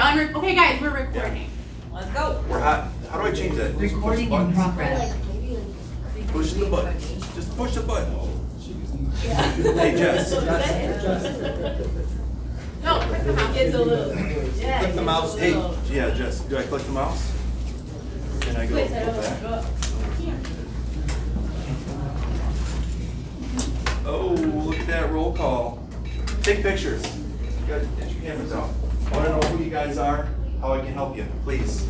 Okay, guys, we're recording. Let's go. We're hot. How do I change that? Just push the Recording in buttons. progress. Push the button. Just push the button. Hey, Jess. No, click the mouse. It's a little. Click the mouse. Hey, yeah, Jess. Do I click the mouse? Can I go back? Oh, look at that roll call. Take pictures. You guys, get your cameras out. I want to know who you guys are, how I can help you, please.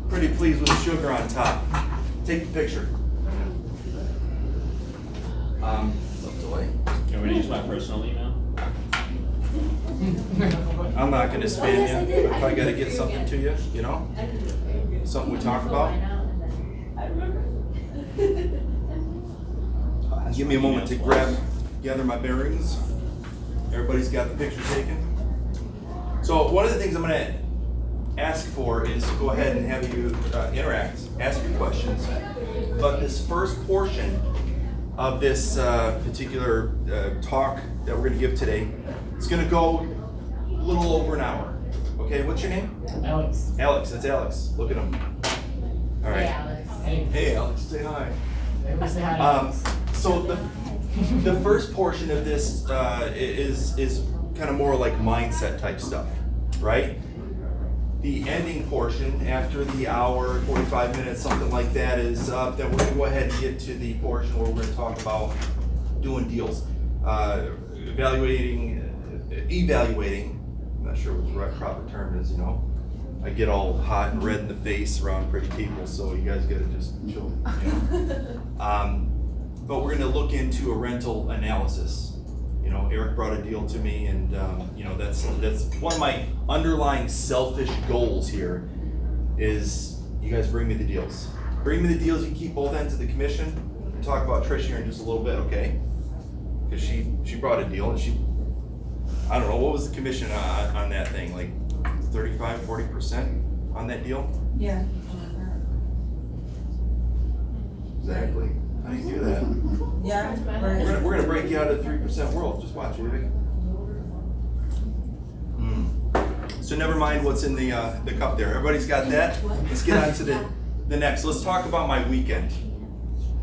Pretty pleased with the sugar on top. Take the picture. Looked away. Can we use my personal email? I'm not gonna spam you, if I gotta get something to you, you know? Something we talk about. Give me a moment to gather my bearings. Everybody's got the picture taken. So one of the things I'm gonna ask for is to go ahead and have you interact, ask your questions. But this first portion of this particular talk that we're gonna give today, it's gonna go a little over an hour. Okay, what's your name? Alex. Alex, that's Alex. Look at him. All right. Hey. Hey, Alex, say hi. Everybody say hi to Alex. So the first portion of this is kind of more like mindset type stuff, right? The ending portion, after the hour, 45 minutes, something like that, is then we're going to go ahead and get to the portion where we're going to talk about doing deals, evaluating. I'm not sure what the right proper term is, you know. I get all hot and red in the face around pretty people, so you guys got to just chill. You know? But we're going to look into a rental analysis. You know, Eric brought a deal to me, and you know, that's one of my underlying selfish goals here. Is you guys bring me the deals. Bring me the deals. You keep both ends of the commission. We'll talk about Trish here in just a little bit, okay? Because she brought a deal, and I don't know, what was the commission on that thing? Like 35, 40% on that deal? Yeah. Exactly. How do you do that? Yeah. We're gonna break you out of the 3% world. Just watch, Vic. So never mind what's in the cup there. Everybody's got that. Let's get on to the next. Let's talk about my weekend.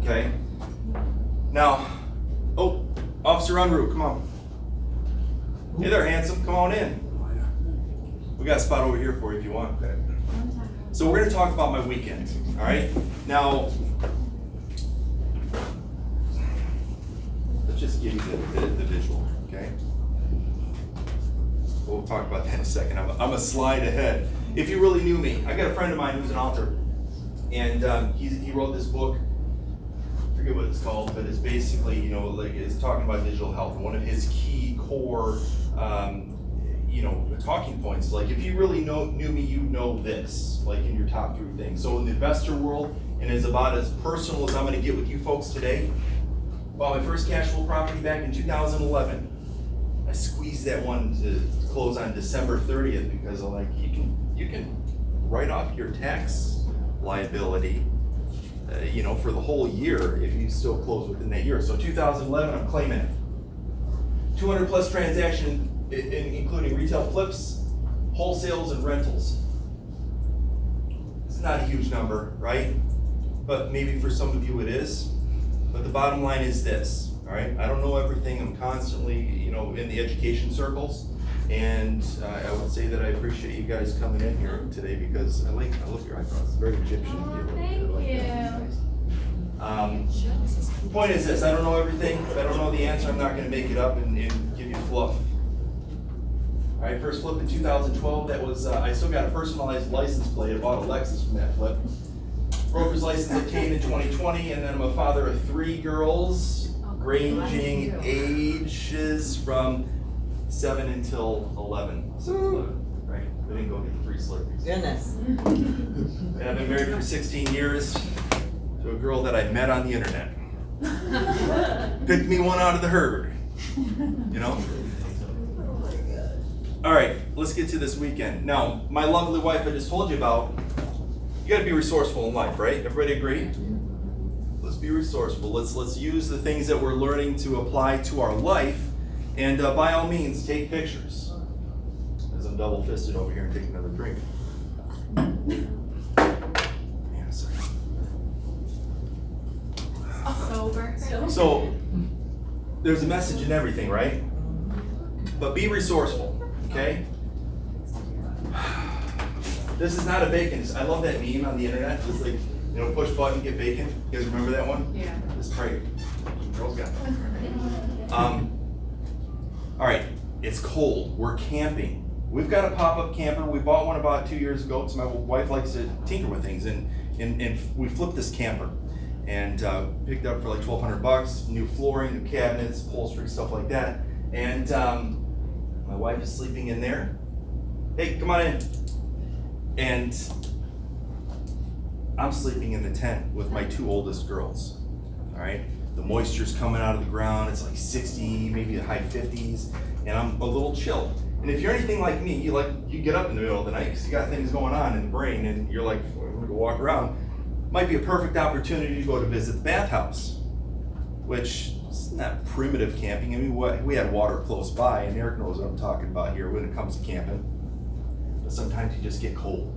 Okay. Now, Officer en route, come on. Hey there, handsome. Come on in. We got a spot over here for you if you want. Okay. So we're gonna talk about my weekend. All right. Now, let's just give you the visual, okay? We'll talk about that in a second. I'm a slide ahead. If you really knew me, I got a friend of mine who's an author, and he wrote this book. I forget what it's called, but it's basically, you know, like it's talking about digital health. And one of his key core, you know, talking points, like if you really knew me, you'd know this, like in your top 3 things. So in the investor world, and is about as personal as I'm going to get with you folks today. Bought my first cash flow property back in 2011. I squeezed that one to close on December 30th because I'm like, you can write off your tax liability, you know, for the whole year if you still close within that year. So 2011, I'm claiming it. 200 plus transactions, including retail flips, wholesales, and rentals. It's not a huge number, right? But maybe for some of you it is. But the bottom line is this, all right? I don't know everything. I'm constantly, you know, in the education circles, and I would say that I appreciate you guys coming in here today because I love your eyebrows. It's very Egyptian. Thank you. Point is this: I don't know everything. If I don't know the answer, I'm not going to make it up and give you fluff. All right, first flip in 2012. That was I still got a personalized license plate. I bought a Lexus from that flip. Broker's license obtained in 2020, and then I'm a father of 3 girls, ranging ages from 7 until 11. So 11, right? We didn't go get the free Slurpees. Goodness. And I've been married for 16 years to a girl that I met on the internet. Picked me one out of the herd, you know? All right, let's get to this weekend. Now, my lovely wife I just told you about, you gotta be resourceful in life, right? Everybody agree? Let's be resourceful. Let's use the things that we're learning to apply to our life, and by all means, take pictures. As I'm something double fisted over here and take another drink. Man, sorry. Sober. So, there's a message in everything, right? But be resourceful, okay? This is not a bacon. I love that meme on the internet. It's like, push button, get bacon. You guys remember that one? Yeah. It's great. Girls got it. All right, it's cold. We're camping. We've got a pop-up camper. We bought one about 2 years ago because my wife likes to tinker with things, and we flipped this camper and picked it up for like $1,200. New flooring, new cabinets, upholstery, stuff like that. And my wife is sleeping in there. Hey, come on in. And I'm sleeping in the tent with my 2 oldest girls. All right. The moisture's coming out of the ground. It's like 60, maybe the high 50s, and I'm a little chilled. And if you're anything like me, you get up in the middle of the night because you got things going on in the brain, and you're like, I'm gonna go walk around. Might be a perfect opportunity to go to visit the bathhouse, which is not primitive camping. I mean, we had water close by, and Eric knows what I'm talking about here when it comes to camping. But sometimes you just get cold.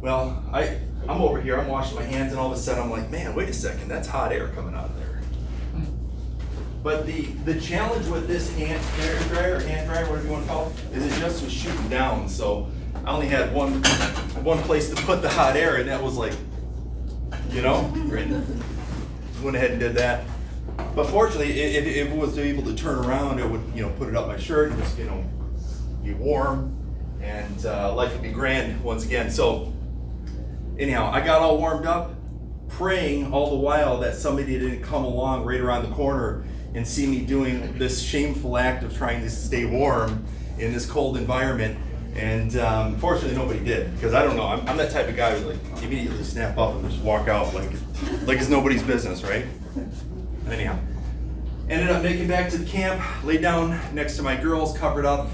Well, I'm over here, I'm washing my hands, and all of a sudden I'm like, man, wait a second, that's hot air coming out of there. But the challenge with this hand dryer, whatever you want to call it, is it just was shooting down. So I only had one place to put the hot air, and that was like, right. Went ahead and did that. But fortunately, if it was able to turn around, it would, put it up my shirt and just, be warm, and life would be grand once again. So anyhow, I got all warmed up, praying all the while that somebody didn't come along right around the corner and see me doing this shameful act of trying to stay warm in this cold environment. And fortunately, nobody did, because I don't know. I'm that type of guy who like immediately snap up and just walk out like it's nobody's business, right? Anyhow, ended up making back to the camp, laid down next to my girls, covered up,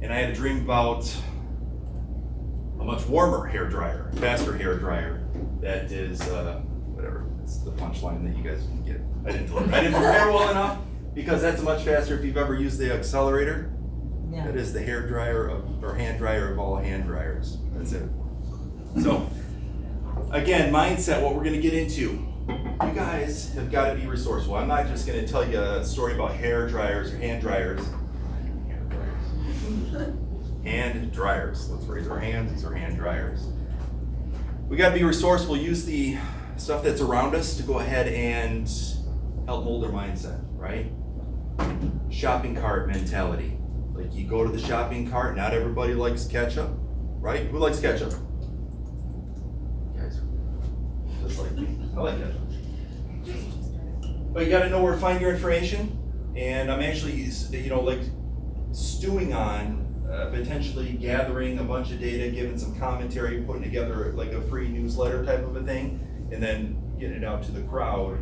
and I had a dream about a much warmer hair dryer, faster hair dryer. That is whatever. It's the punchline that you guys can get. I didn't prepare well enough, because that's much faster if you've ever used the accelerator. Yeah. That is the hair dryer or hand dryer of all hand dryers. That's it. So, again, mindset, what we're going to get into. You guys have got to be resourceful. I'm not just going to tell you a story about hair dryers or hand dryers. Hand dryers. Let's raise our hands. These are hand dryers. We got to be resourceful. Use the stuff that's around us to go ahead and help mold our mindset, right? Shopping cart mentality. Like, you go to the shopping cart, not everybody likes ketchup, right? Who likes ketchup? You guys, just like me. I like ketchup. But you gotta know where to find your information, and I'm actually, stewing on potentially gathering a bunch of data, giving some commentary, putting together like a free newsletter type of a thing, and then getting it out to the crowd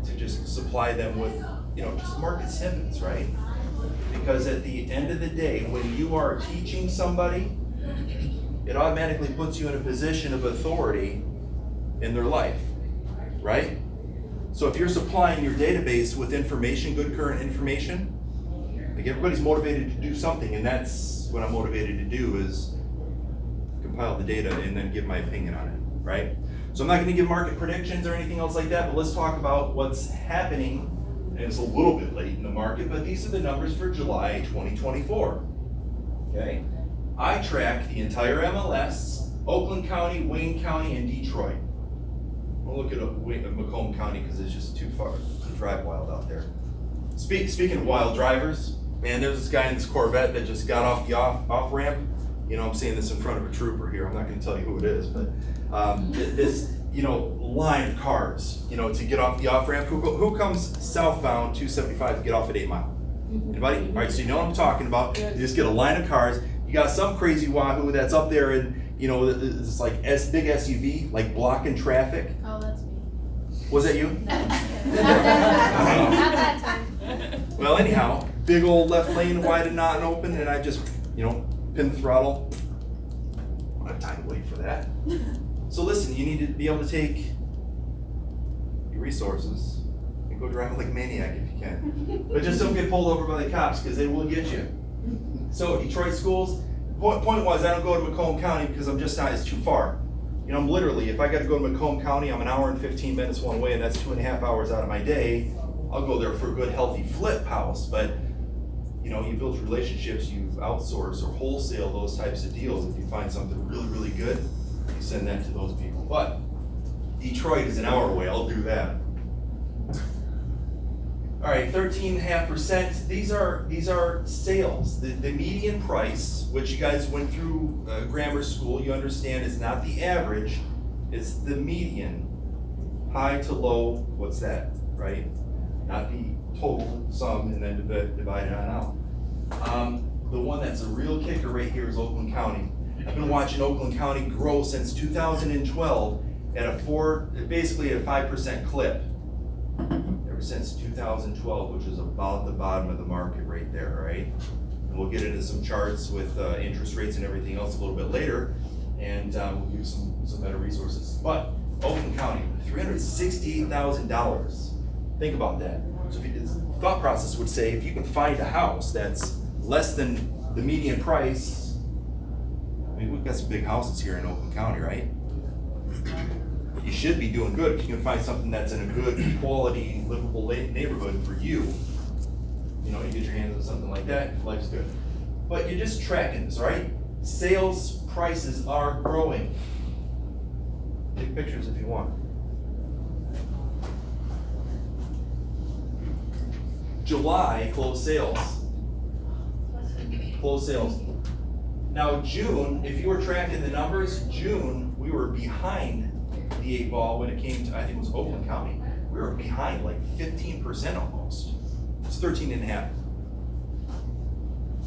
to just supply them with, just market snippets, right? Because at the end of the day, when you are teaching somebody, it automatically puts you in a position of authority in their life, right? So if you're supplying your database with information, good current information, like, everybody's motivated to do something, and that's what I'm motivated to do, is compile the data and then give my opinion on it, right? So I'm not going to give market predictions or anything else like that, but let's talk about what's happening. And it's a little bit late in the market, but these are the numbers for July 2024. Okay? I track the entire MLS, Oakland County, Wayne County, and Detroit. We'll look at Macomb County because it's just too far to drive wild out there. Speaking of wild drivers, man, there's this guy in this Corvette that just got off the off ramp. I'm saying this in front of a trooper here. I'm not going to tell you who it is, but this line of cars, to get off the off ramp. Who comes southbound 275 to get off at 8 Mile? Anybody? All right, so you know what I'm talking about. You just get a line of cars. You got some crazy wahoo that's up there, and it's like big SUV, like blocking traffic. Oh, that's me. Was that you? Not that time. Well, anyhow, big old left lane wide and not open, and I just, pin the throttle. I don't have time to wait for that. So listen, you need to be able to take your resources and go drive like a maniac if you can. But just don't get pulled over by the cops, because they will get you. So Detroit schools, point was, I don't go to Macomb County because I'm just not, it's too far. You know, I'm literally, if I gotta go to Macomb County, I'm an hour and 15 minutes one way, and that's 2.5 hours out of my day. I'll go there for a good, healthy flip house, but you know, you build relationships, you outsource or wholesale those types of deals. If you find something really, really good, you send that to those people. But Detroit is an hour away, I'll do that. All right, 13.5%. These are sales. The median price, which you guys went through grammar school, you understand it's not the average, it's the median. High to low, what's that, right? Not the total sum and then divide it on out. The one that's a real kicker right here is Oakland County. I've been watching Oakland County grow since 2012 basically at a 5% clip. Ever since 2012, which is about the bottom of the market right there, right? And we'll get into some charts with interest rates and everything else a little bit later, and we'll give you some better resources. But Oakland County, $368,000. Think about that. So thought process would say if you can find a house that's less than the median price, I mean, we've got some big houses here in Oakland County, right? You should be doing good if you can find something that's in a good quality, livable neighborhood for you. You know, you get your hands on something like that, life's good. But you're just tracking this, right? Sales prices are growing. Take pictures if you want. July closed sales. Closed sales. Now June, if you were tracking the numbers, June, we were behind the 8 ball when it came to, I think it was Oakland County. We were behind like 15% almost. It's 13.5.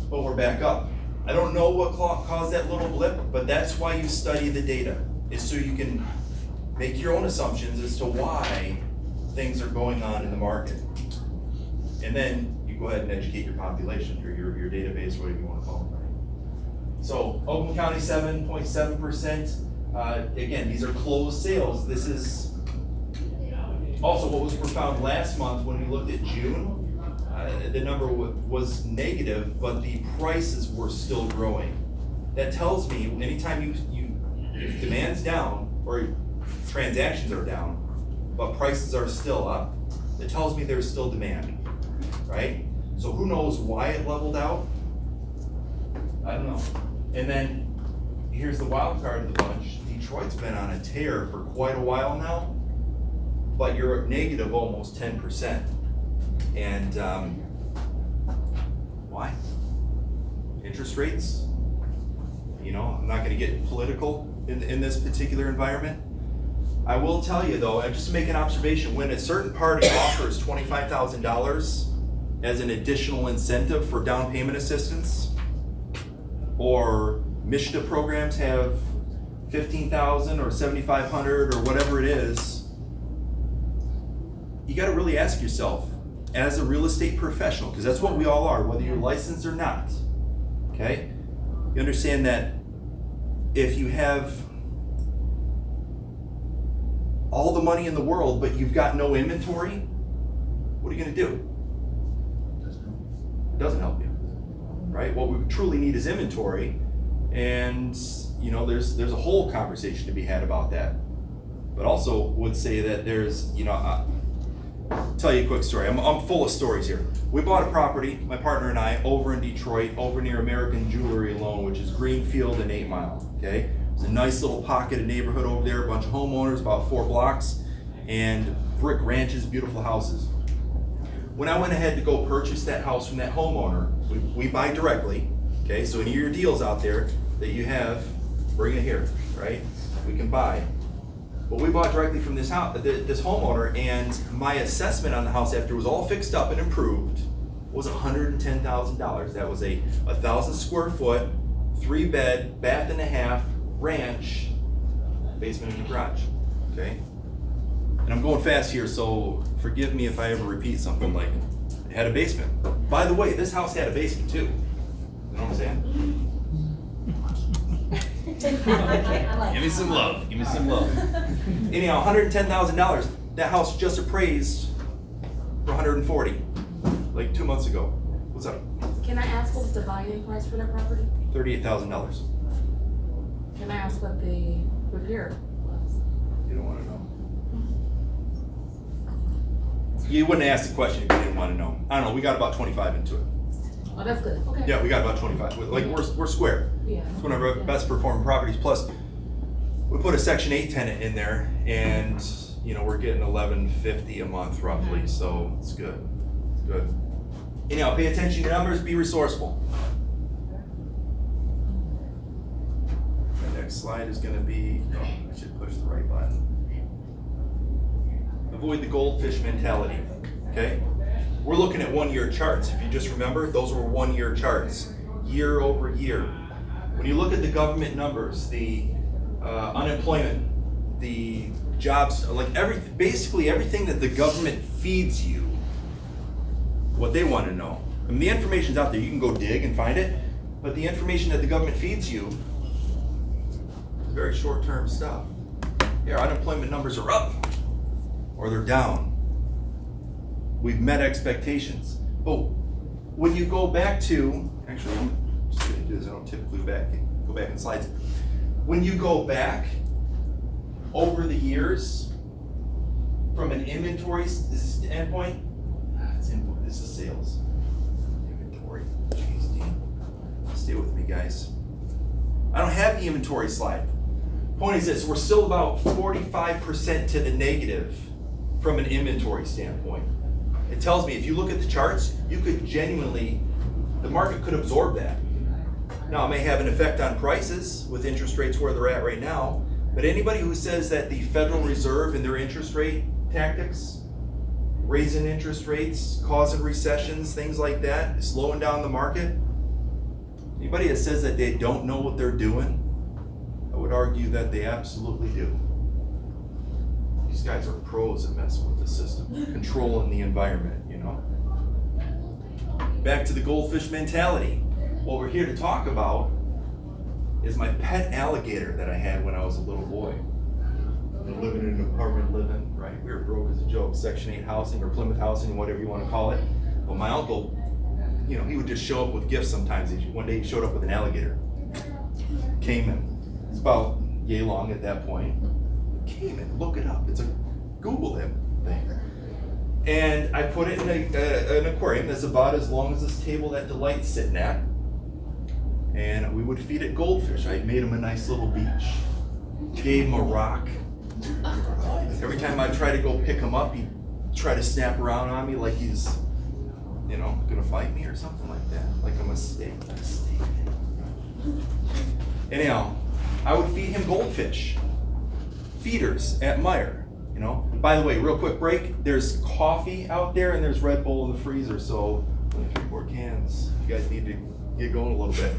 But we're back up. I don't know what caused that little blip, but that's why you study the data, is so you can make your own assumptions as to why things are going on in the market. And then you go ahead and educate your population, your database, whatever you want to call it. So Oakland County 7.7%. Again, these are closed sales. This is also what was profound last month when we looked at June. The number was negative, but the prices were still growing. That tells me anytime if demand's down or transactions are down, but prices are still up, it tells me there's still demand, right? So who knows why it leveled out? I don't know. And then here's the wild card of the bunch. Detroit's been on a tear for quite a while now, but you're at negative almost 10%. And why? Interest rates? You know, I'm not gonna get political in this particular environment. I will tell you though, I just make an observation, when a certain party offers $25,000 as an additional incentive for down payment assistance, or MSHDA programs have $15,000 or $7,500 or whatever it is, you got to really ask yourself, as a real estate professional, because that's what we all are, whether you're licensed or not, okay? You understand that if you have all the money in the world, but you've got no inventory, what are you going to do? It doesn't help you, right? What we truly need is inventory, and you know, there's a whole conversation to be had about that. But also would say that there's, you know, I'll tell you a quick story. I'm full of stories here. We bought a property, my partner and I, over in Detroit, over near American Jewelry Loan, which is Greenfield and 8 Mile, okay? It's a nice little pocket of neighborhood over there, a bunch of homeowners, about 4 blocks, and brick ranches, beautiful houses. When I went ahead to go purchase that house from that homeowner, we buy directly, okay? So any of your deals out there that you have, bring it here, right? We can buy. But we bought directly from this homeowner, and my assessment on the house after it was all fixed up and improved was $110,000. That was a 1,000 square foot, 3-bed, bath and a half ranch, basement and a garage, okay? And I'm going fast here, so forgive me if I ever repeat something like it had a basement. By the way, this house had a basement too. You know what I'm saying? Give me some love. Give me some love. Anyhow, $110,000. That house just appraised for $140,000, like 2 months ago. What's up? Can I ask what was the buy-in price for that property? $38,000. Can I ask what the repair was? You don't wanna know. You wouldn't ask the question if you didn't wanna know. I don't know, we got about 25 into it. Oh, that's good, okay. Yeah, we got about 25. Like, we're square. Yeah. It's one of our best performing properties. Plus, we put a Section 8 tenant in there, and you know we're getting $11.50 a month roughly, so it's good. It's good. Anyhow, pay attention to your numbers. Be resourceful. The next slide is going to be. Oh, I should push the right button. Avoid the goldfish mentality. Okay. We're looking at 1-year charts. If you just remember, those were 1-year charts, year over year. When you look at the government numbers, the unemployment, the jobs, like basically everything that the government feeds you, what they want to know. I mean, the information's out there. You can go dig and find it, but the information that the government feeds you is very short-term stuff. Yeah, our unemployment numbers are up, or they're down. We've met expectations. But when you go back to, actually, I'm just going to do this. I don't typically go back in slides. When you go back over the years from an inventory standpoint, this is sales. Inventory. Jeez, Dean. Stay with me, guys. I don't have the inventory slide. Point is this: we're still about 45% to the negative from an inventory standpoint. It tells me if you look at the charts, you could genuinely, the market could absorb that. Now, it may have an effect on prices with interest rates where they're at right now, but anybody who says that the Federal Reserve and their interest rate tactics, raising interest rates, causing recessions, things like that, slowing down the market, anybody that says that they don't know what they're doing, I would argue that they absolutely do. These guys are pros at messing with the system, controlling the environment, you know. Back to the goldfish mentality. What we're here to talk about is my pet alligator that I had when I was a little boy. Living in an apartment living, right? We were broke as a joke, Section 8 housing or Plymouth housing, whatever you want to call it. Well, my uncle, you know, he would just show up with gifts sometimes. One day he showed up with an alligator. Cayman. It's about yay long at that point. Cayman, look it up. It's a Google him thing. And I put it in an aquarium that's about as long as this table that Delight's sitting at. And we would feed it goldfish. I made him a nice little beach. Gave him a rock. Every time I try to go pick him up, he'd try to snap around on me like he's, you know, gonna fight me or something like that. Like I'm a steak. Anyhow, I would feed him goldfish. Feeders at Meijer, you know. By the way, real quick break, there's coffee out there and there's Red Bull in the freezer, so only 3 more cans. You guys need to get going a little bit.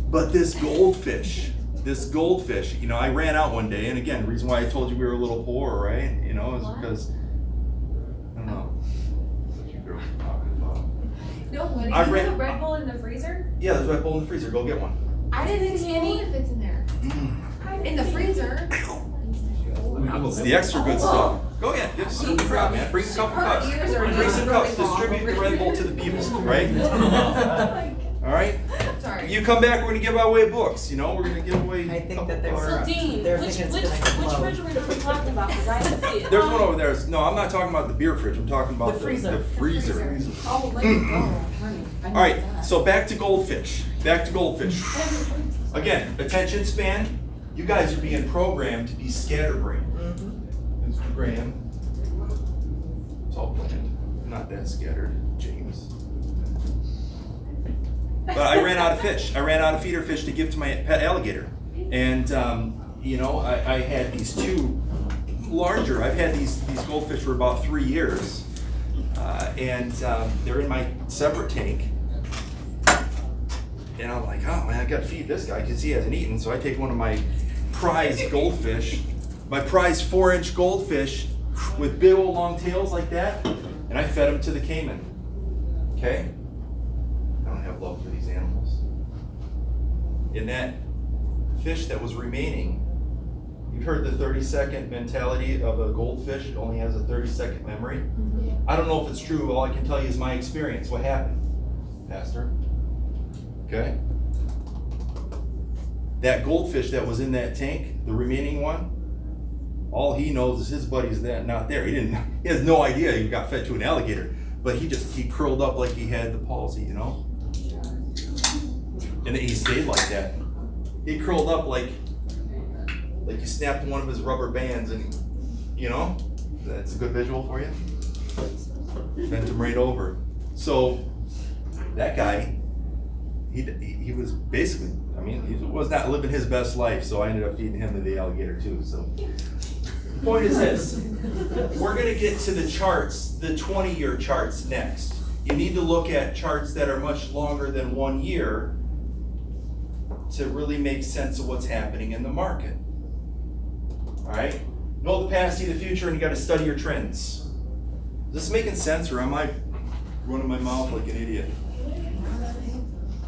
But this goldfish, you know, I ran out one day, and again, the reason why I told you we were a little poor, right? You know, is because, I don't know what you girls are talking about. No, what? I You ran- have Red Bull in the freezer? Yeah, there's Red Bull in the freezer, go get one. I didn't see any if it's in there. In the freezer. It's the extra good stuff. Go ahead, just grab, man. Bring a couple cups. Bring some cups, distribute the Red Bull to the people, right? All right? Sorry. You come back, we're gonna give away books, you know, we're gonna give away I a think couple that they books. were- So Dean, They're which thinking it's gonna explode. refrigerator are we talking about? Because I have to see it. There's one over there. No, I'm not talking about the beer fridge, I'm talking about The freezer. the freezer. Oh, let it go, honey. I All know right, that. so back to goldfish. Again, attention span. You guys are being programmed to be scatterbrained. Instagram. It's all planned. I'm not that scattered, James. But I ran out of fish. I ran out of feeder fish to give to my pet alligator. And, you know, I had these two larger, I've had these goldfish for about 3 years. And they're in my separate tank. And I'm like, oh man, I gotta feed this guy because he hasn't eaten. So I take one of my prized goldfish, my prized 4-inch goldfish with big old long tails like that, and I fed him to the Cayman. Okay? I don't have love for these animals. In that fish that was remaining, you've heard the 30-second mentality of a goldfish. It only has a 30-second memory. I don't know if it's true. All I can tell you is my experience. What happened? Pastor. Okay? That goldfish that was in that tank, the remaining one, all he knows is his buddy's not there. He has no idea he got fed to an alligator. But he curled up like he had the palsy, you know? And he stayed like that. He curled up like you snapped one of his rubber bands and, you know? That's a good visual for you? Bent him right over. So, that guy, he was basically, I mean, he was not living his best life, so I ended up feeding him to the alligator too, so. The point is this, we're gonna get to the charts, the 20-year charts next. You need to look at charts that are much longer than 1 year to really make sense of what's happening in the market. All right? Know the past, see the future, and you gotta study your trends. Is this making sense, or am I running my mouth like an idiot?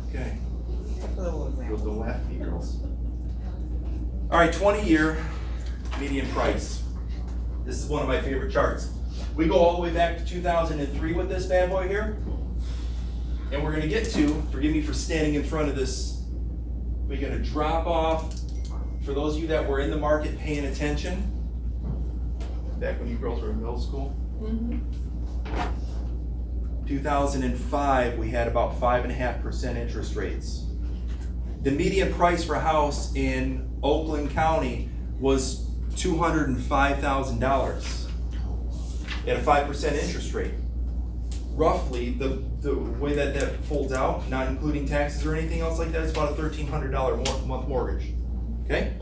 Okay. Don't laugh at me, girls. All right, 20-year median price. This is one of my favorite charts. We go all the way back to 2003 with this bad boy here. And we're gonna get to, forgive me for standing in front of this, we're gonna drop off, for those of you that were in the market paying attention, back when you girls were in middle school. 2005, we had about 5.5% interest rates. The median price for a house in Oakland County was $205,000 at a 5% interest rate. Roughly, the way that folds out, not including taxes or anything else like that, it's about a $1,300 month mortgage. Okay?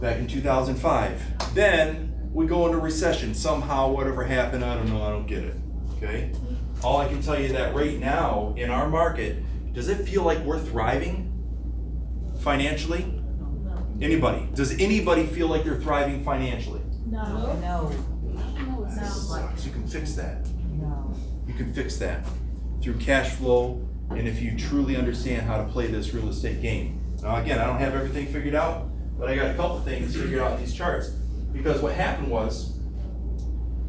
Back in 2005. Then we go into recession. Somehow, whatever happened, I don't know, I don't get it. Okay? All I can tell you that right now in our market, does it feel like we're thriving financially? Anybody? Does anybody feel like they're thriving financially? No. You can fix that. No. You can fix that through cash flow and if you truly understand how to play this real estate game. Now again, I don't have everything figured out, but I got a couple things figured out in these charts. Because what happened was,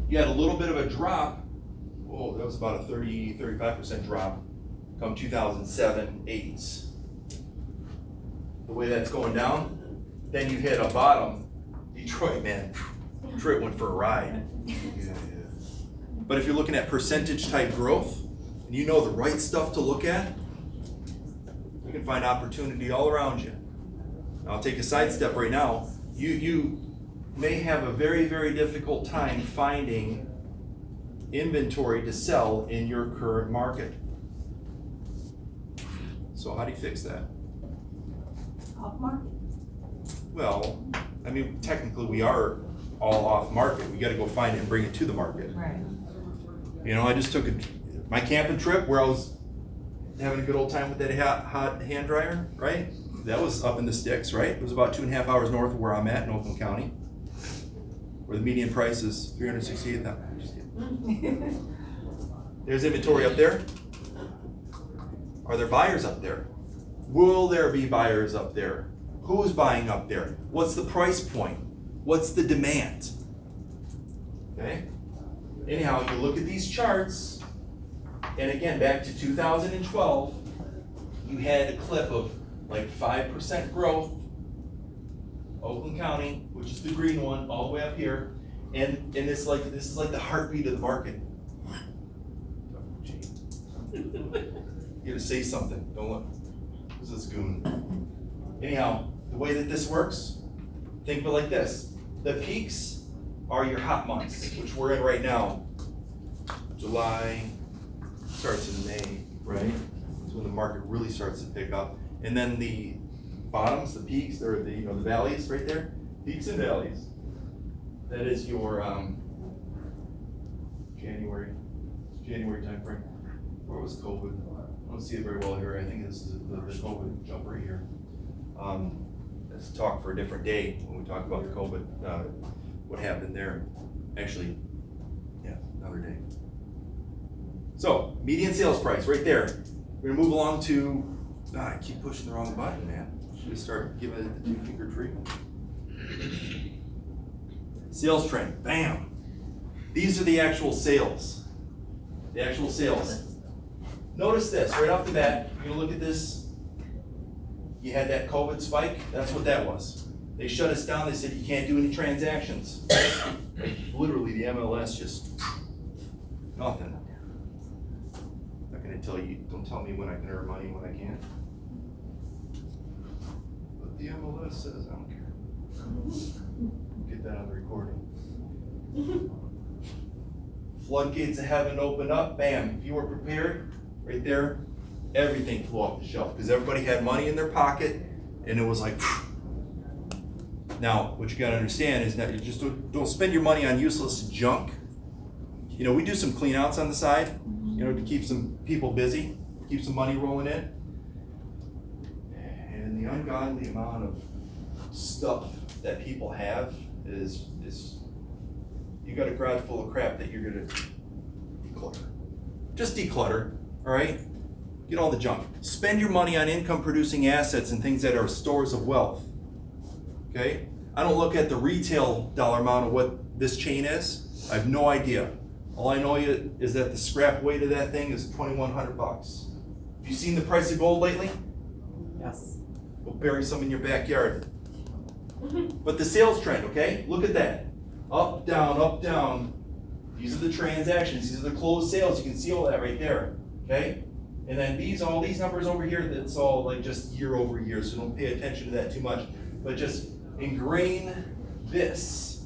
you had a little bit of a drop. Oh, that was about a 35% drop come 2007, 8. The way that's going down, then you hit a bottom. Detroit, man, Detroit went for a ride. But if you're looking at percentage type growth, and you know the right stuff to look at, you can find opportunity all around you. Now, I'll take a sidestep right now. You may have a very, very difficult time finding inventory to sell in your current market. So how do you fix that? Off market. Well, I mean, technically we are all off market. We gotta go find it and bring it to the market. Right. You know, I just took my camping trip where I was having a good old time with that hot hand dryer, right? That was up in the sticks, right? It was about 2.5 hours north of where I'm at in Oakland County, where the median price is $368,000. There's inventory up there. Are there buyers up there? Will there be buyers up there? Who's buying up there? What's the price point? What's the demand? Okay? Anyhow, you look at these charts, and again, back to 2012, you had a clip of like 5% growth, Oakland County, which is the green one, all the way up here, and this is like the heartbeat of the market. You gotta say something. Don't look. Who's this goon? Anyhow, the way that this works, think of it like this. The peaks are your hot months, which we're in right now. July starts in May, right? That's when the market really starts to pick up. And then the bottoms, the peaks, or the the valleys right there, peaks and valleys. That is your January time frame. Where was COVID? I don't see it very well here. I think this is the COVID jump right here. Let's talk for a different day when we talk about the COVID, what happened there. Actually, yeah, another day. So, median sales price right there. We're gonna move along to, I keep pushing the wrong button, man. Should we start giving it the 2-finger treatment? Sales trend, bam. These are the actual sales. The actual sales. Notice this, right off the bat, you're gonna look at this. You had that COVID spike, that's what that was. They shut us down, they said you can't do any transactions. Like, literally, the MLS just, nothing. Not gonna tell you, don't tell me when I can earn money and when I can't. But the MLS says, I don't care. Get that on the recording. Floodgates of heaven open up, bam, if you were prepared, right there, everything flew off the shelf, because everybody had money in their pocket, and it was like, phew. Now, what you gotta understand is that you just don't spend your money on useless junk. You know, we do some clean outs on the side, you know, to keep some people busy, keep some money rolling in. And the ungodly amount of stuff that people have is you got a garage full of crap that you're gonna declutter. Just declutter, all right? Get all the junk. Spend your money on income producing assets and things that are stores of wealth. Okay? I don't look at the retail dollar amount of what this chain is. I have no idea. All I know is that the scrap weight of that thing is $2,100. Have you seen the price of gold lately? Yes. Go bury some in your backyard. But the sales trend, okay? Look at that. Up, down, up, down. These are the transactions. These are the closed sales. You can see all that right there, okay? And then all these numbers over here, that's all like just year over year, so don't pay attention to that too much. But just ingrain this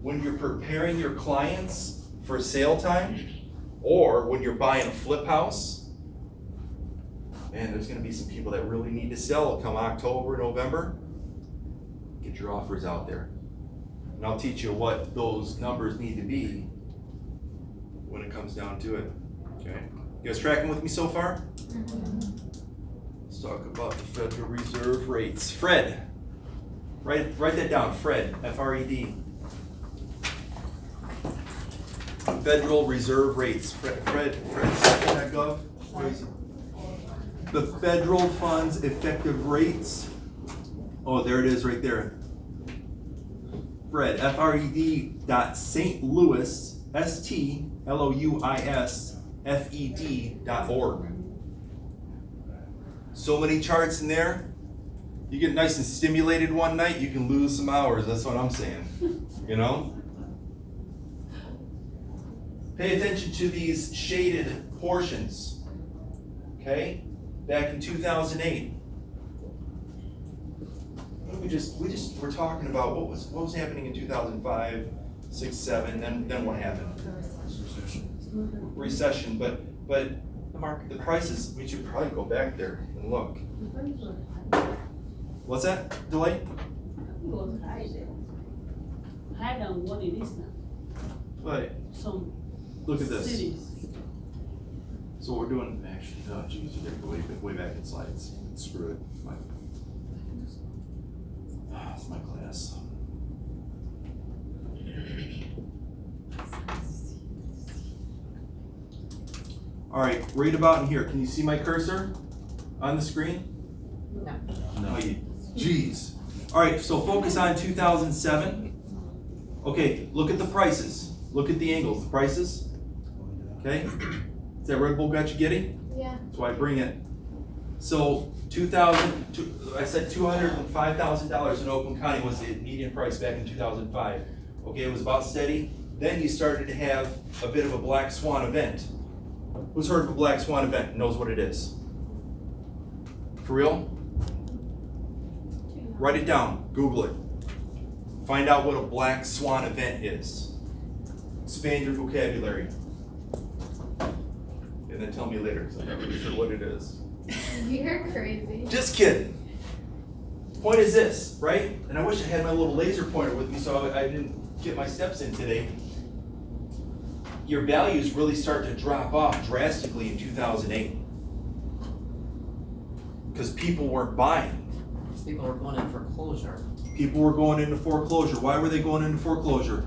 when you're preparing your clients for sale time, or when you're buying a flip house. And there's gonna be some people that really need to sell come October, November. Get your offers out there. And I'll teach you what those numbers need to be when it comes down to it, okay? You guys tracking with me so far? Let's talk about the Federal Reserve rates. Fred, write that down, Fred, F-R-E-D. Federal Reserve rates, Fred.gov. Where is it? The federal funds effective rates. Oh, there it is right there. Fred, F-R-E-D St. Louis, STLOUISFED.org. So many charts in there. You get nice and stimulated one night, you can lose some hours. That's what I'm saying. You know? Pay attention to these shaded portions. Okay? Back in 2008. We're talking about what was happening in 2005, 6, 7, then what happened? Recession, but the prices, we should probably go back there and look. What's that? Delay? I don't know what it is now. But Some look at this. cities. So what we're doing, actually, oh geez, you gotta go way back in slides. Screw it. It's my class. All right, right about in here. Can you see my cursor on the screen? No. No. Jeez. All right, so focus on 2007. Okay, look at the prices. Look at the angles, the prices. Okay? Is that Red Bull got you getting? Yeah. That's why I bring it. So I said $205,000 in Oakland County was the median price back in 2005. Okay, it was about steady. Then you started to have a bit of a black swan event. Who's heard of a black swan event and knows what it is? For real? Write it down, Google it. Find out what a black swan event is. Expand your vocabulary. And then tell me later, because I'm not really sure what it is. You're crazy. Just kidding. Point is this, right? And I wish I had my little laser pointer with me so I didn't get my steps in today. Your values really start to drop off drastically in 2008. Because people weren't buying. People were going in foreclosure. People were going into foreclosure. Why were they going into foreclosure?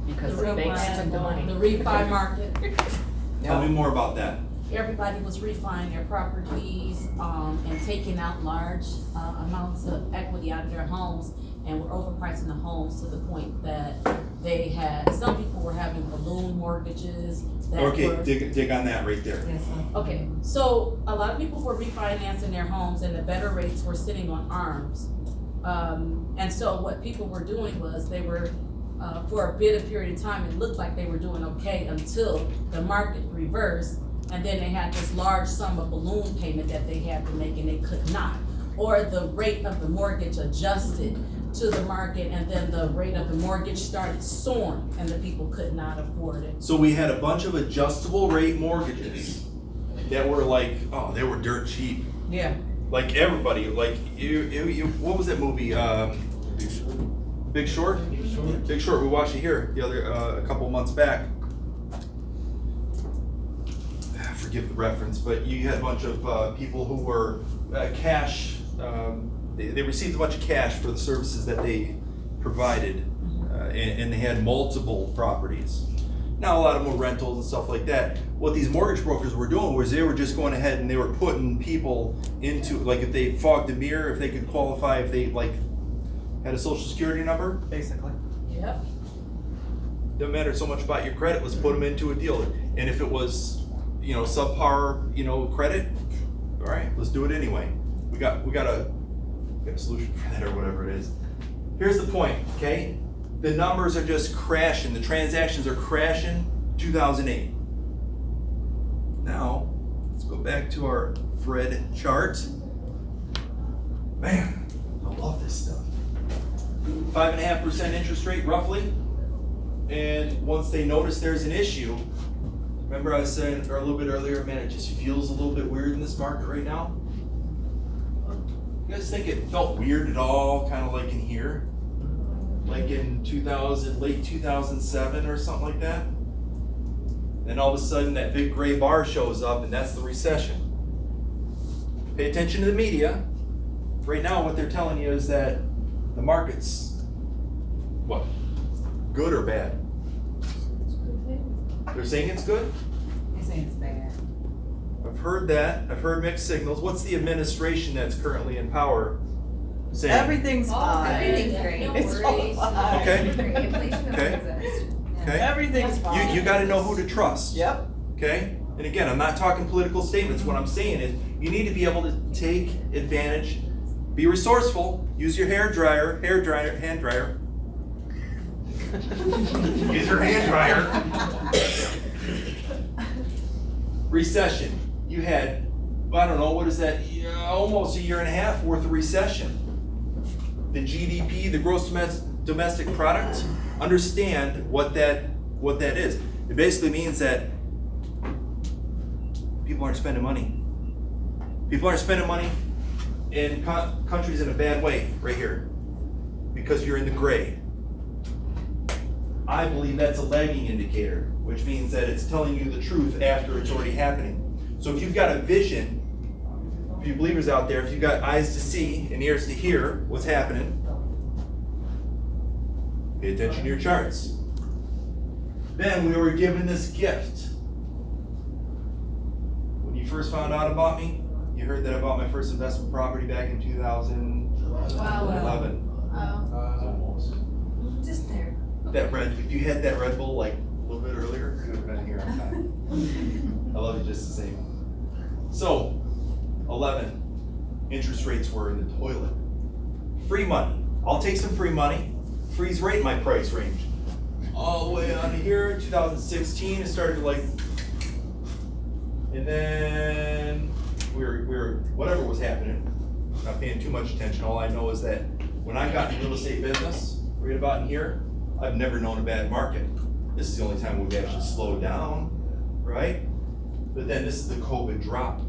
Because The the banks refi- took the money. The refi market. Tell me more about that. Everybody was refining their properties, and taking out large, amounts of equity out of their homes, and were overpricing the homes to the point that some people were having balloon mortgages that Okay, were. dig on that right there. Okay, so a lot of people were refinancing their homes and the better rates were sitting on ARMs. And so what people were doing was they were, for a bit of period of time, it looked like they were doing okay until the market reversed. And then they had this large sum of balloon payment that they had to make and they could not. Or the rate of the mortgage adjusted to the market and then the rate of the mortgage started soaring and the people could not afford it. So we had a bunch of adjustable rate mortgages that were like, oh, they were dirt cheap. Yeah. Like everybody, like you what was that movie? Big Short? Big Short, we watched it here the other, a couple months back. Forgive the reference, but you had a bunch of people who were cash, they received a bunch of cash for the services that they provided, and they had multiple properties. Now a lot of them were rentals and stuff like that. What these mortgage brokers were doing was they were just going ahead and they were putting people into, like if they fogged a mirror, if they could qualify, if they like had a social security number. Basically. Yep. Doesn't matter so much about your credit, let's put them into a deal. And if it was, subpar, credit, all right, let's do it anyway. We got a solution for that or whatever it is. Here's the point, okay? The numbers are just crashing. The transactions are crashing. 2008. Now, let's go back to our Fred chart. Man, I love this stuff. 5.5% interest rate, roughly. And once they notice there's an issue, remember I was saying a little bit earlier, man, it just feels a little bit weird in this market right now. You guys think it felt weird at all, kind of like in here? Like in late 2007 or something like that? Then all of a sudden that big gray bar shows up and that's the recession. Pay attention to the media. Right now what they're telling you is that the market's, what? Good or bad? They're saying it's good? You're saying it's bad. I've heard that. I've heard mixed signals. What's the administration that's currently in power saying? Everything's fine. Everything's great. It's all fine. Okay. Inflation doesn't Okay. exist. Okay. Everything's fine. You got to know who to trust. Yep. Okay? And again, I'm not talking political statements. What I'm saying is you need to be able to take advantage, be resourceful, use your hand dryer. Use your hand dryer. Recession. You had, I don't know, what is that? Almost a year and a half worth of recession. The GDP, the gross domestic product, understand what that is. It basically means that people aren't spending money. People aren't spending money in countries in a bad way right here because you're in the gray. I believe that's a lagging indicator, which means that it's telling you the truth after it's already happening. So if you've got a vision, for you believers out there, if you've got eyes to see and ears to hear what's happening, pay attention to your charts. Then we were given this gift. When you first found out about me, you heard that I bought my first investment property back in 2011. Almost. Just there. If you had that Red Bull like a little bit earlier, you would have been here on time. I love you just the same. So, 11, interest rates were in the toilet. Free money. I'll take some free money. Freeze right in my price range. All the way on to here, 2016, it started to like, and then we were whatever was happening, not paying too much attention. All I know is that when I got into real estate business, right about in here, I've never known a bad market. This is the only time we've actually slowed down, right? But then this is the COVID drop.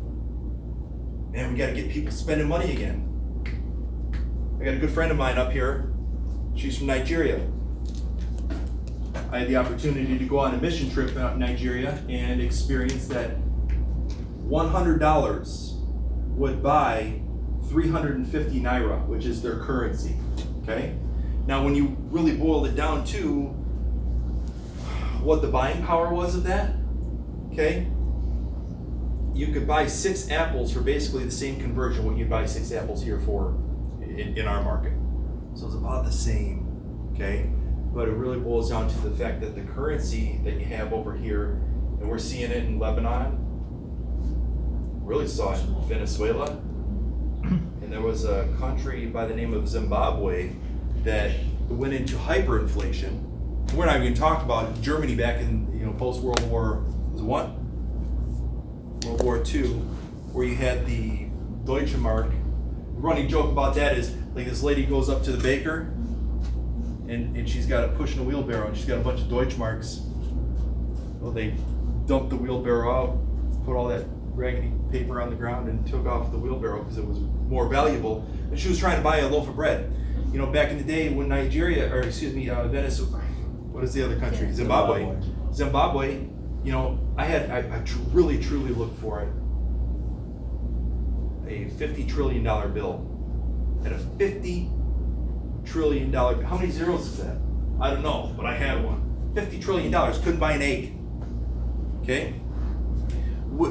Man, we gotta get people spending money again. I got a good friend of mine up here. She's from Nigeria. I had the opportunity to go on a mission trip out in Nigeria and experience that $100 would buy 350 naira, which is their currency, okay? Now, when you really boil it down to what the buying power was of that, okay? You could buy 6 apples for basically the same conversion what you'd buy 6 apples here for in our market. So it's about the same, okay? but it really boils down to the fact that the currency that you have over here, and we're seeing it in Lebanon, really saw it in Venezuela, and there was a country by the name of Zimbabwe that went into hyperinflation. We're not even talking about Germany back in post World War I, World War II, where you had the Deutsche Mark. The running joke about that is like this lady goes up to the baker, and she's got it pushing a wheelbarrow, and she's got a bunch of Deutschmarks. Well, they dumped the wheelbarrow out, put all that raggedy paper on the ground, and took off the wheelbarrow because it was more valuable. And she was trying to buy a loaf of bread. Back in the day when Venezuela, what is the other country? Zimbabwe. I really truly looked for it. A $50 trillion bill. At a $50 trillion, how many zeros is that? I don't know, but I had one. $50 trillion, couldn't buy an egg. Okay?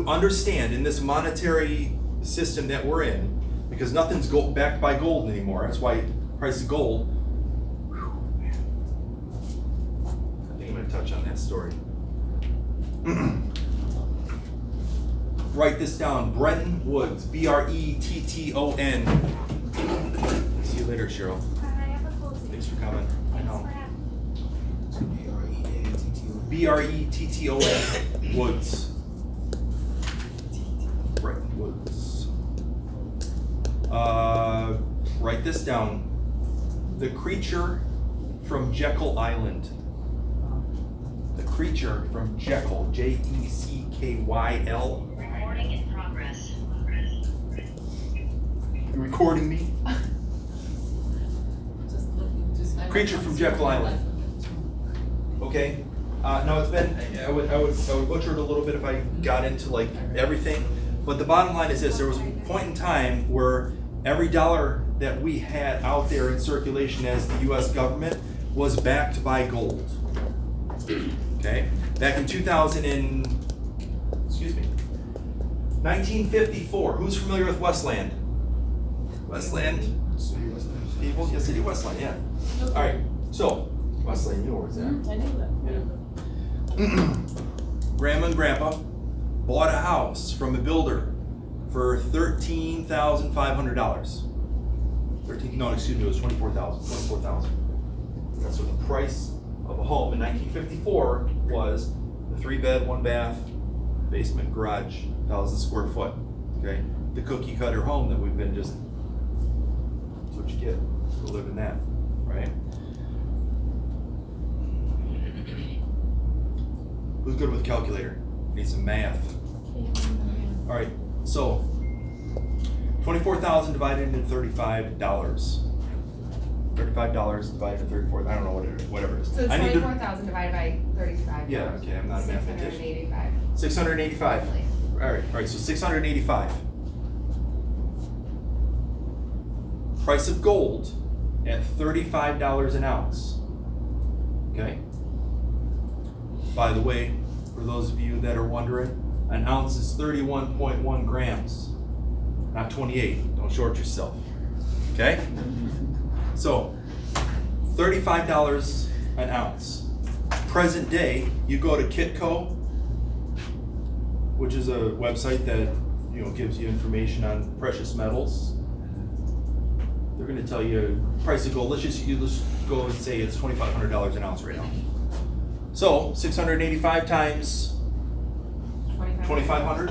Understand in this monetary system that we're in, because nothing's backed by gold anymore. That's why price of gold. Whew, man. I think I'm going to touch on that story. Write this down. Bretton Woods. Bretton. See you later, Cheryl. I have a closing. Thanks for coming. I know. Bretton Woods. Bretton Woods. Write this down. The Creature from Jekyll Island. The Creature from Jekyll. Jeckyl. Recording in progress. You recording me? Creature from Jekyll Island. Okay. Now it's been. I would butcher it a little bit if I got into like everything, but the bottom line is this: there was a point in time where every dollar that we had out there in circulation as the U.S. government was backed by gold. Okay. Back in 1954. Who's familiar with Westland? Westland people? Yeah, City Westland. Yeah. All right. So Westland, you know where it's at. I knew that. Yeah. Grandma and Grandpa bought a house from a builder for $13,500. It was $24,000. That's what the price of a home in 1954 was. A 3-bed, 1-bath, basement, garage, 1,000 square foot. Okay, the cookie cutter home that we've been just. That's what you get. To live in that, right? Who's good with a calculator? Need some math. All right, so 24,000 divided into $35. $35 divided into 34. I don't know whatever it is. So I need to. 24,000 divided by 35. Yeah, okay, I'm not a mathematician. 685. 685. All right, so 685. Price of gold at $35 an ounce. Okay. By the way, for those of you that are wondering, an ounce is 31.1 grams, not 28. Don't short yourself. Okay? So, $35 an ounce. Present day, you go to Kitco, which is a website that gives you information on precious metals. They're going to tell you price of gold. Let's just go and say it's $2,500 an ounce right now. So 685 times 2,500.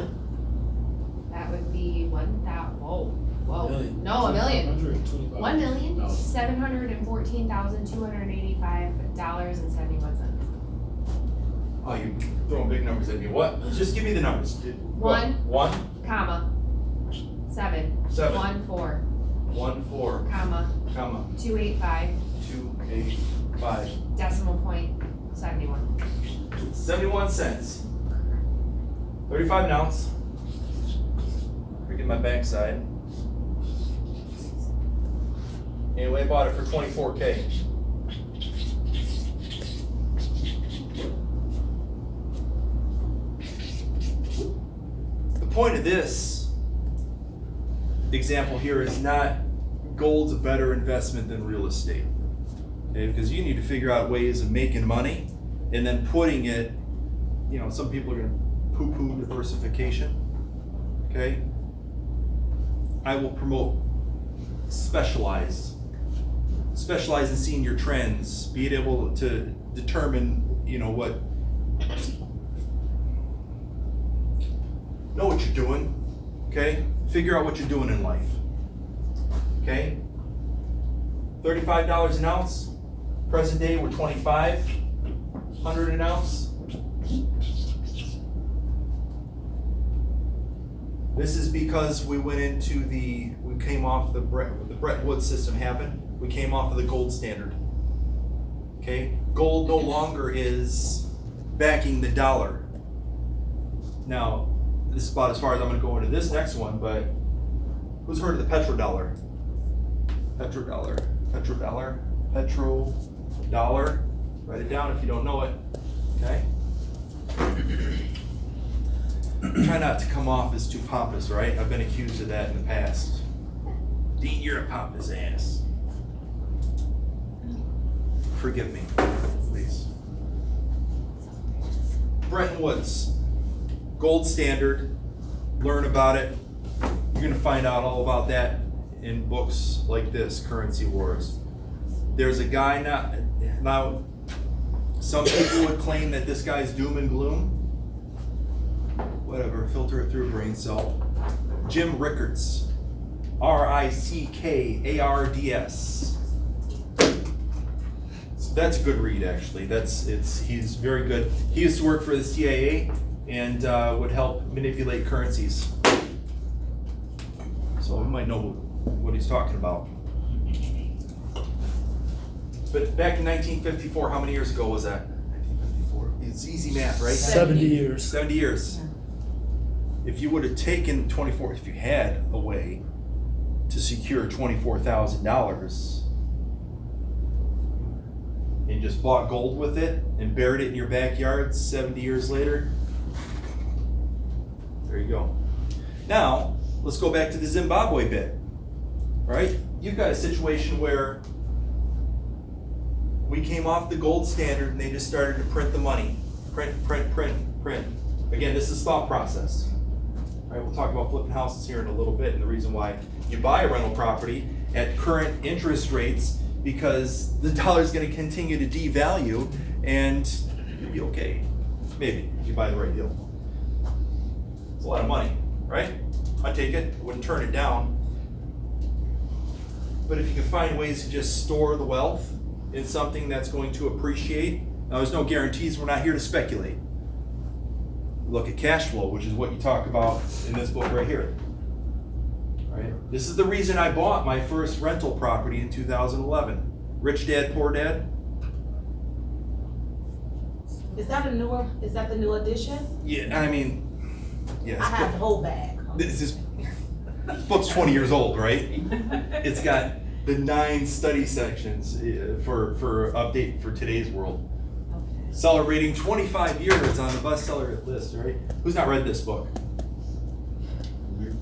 That would be 1,000. Whoa. Million. No, a million. 125. $1,714,285.71. Oh, you throwing big numbers at me. What? Just give me the numbers. One. One. Comma. 7. 7. 1 4. 1 4. Comma. 285. 285. Decimal point 71. 71 cents. 35 an ounce. Forget my backside. Anyway, I bought it for $24K. The point of this example here is not gold's a better investment than real estate. Okay, because you need to figure out ways of making money and then putting it, you know, some people are gonna poo-poo diversification. Okay? I will promote specialize in seeing your trends, being able to determine, you know, know what you're doing, okay? Figure out what you're doing in life, okay? $35 an ounce, present day we're 2500 an ounce. This is because we came off the Bretton Woods system happened. We came off of the gold standard. Okay? Gold no longer is backing the dollar. Now, this is about as far as I'm going to go into this next one, but who's heard of the petrodollar? Petrodollar. Write it down if you don't know it. Okay? Try not to come off as too pompous, right? I've been accused of that in the past. Dean, you're a pompous ass. Forgive me, please. Bretton Woods, gold standard. Learn about it. You're gonna find out all about that in books like this, Currency Wars. There's a guy now. Some people would claim that this guy's doom and gloom. Whatever, filter it through a brain cell. Jim Rickards, Rickards. So that's a good read, actually. He's very good. He used to work for the CIA and would help manipulate currencies. So he might know what he's talking about. But back in 1954, how many years ago was that? 1954. It's easy math, right? 70 years. 70 years. If you would have taken if you had a way to secure $24,000 and just bought gold with it and buried it in your backyard 70 years later, there you go. Now, let's go back to the Zimbabwe bit, right? You've got a situation where we came off the gold standard and they just started to print the money. Print. Again, this is thought process. All right, we'll talk about flipping houses here in a little bit and the reason why you buy a rental property at current interest rates, because the dollar is going to continue to devalue and you'll be okay. Maybe, if you buy the right deal. It's a lot of money, right? I'd take it, I wouldn't turn it down. But if you can find ways to just store the wealth in something that's going to appreciate, now there's no guarantees, we're not here to speculate. Look at cash flow, which is what you talk about in this book right here. Right? This is the reason I bought my first rental property in 2011. Rich Dad, Poor Dad. Is that the new edition? Yeah, I mean, yes. I have the whole bag. This book's 20 years old, right? It's got the 9 study sections for update for today's world. Seller rating 25 years on the bestseller list, right? Who's not read this book? Read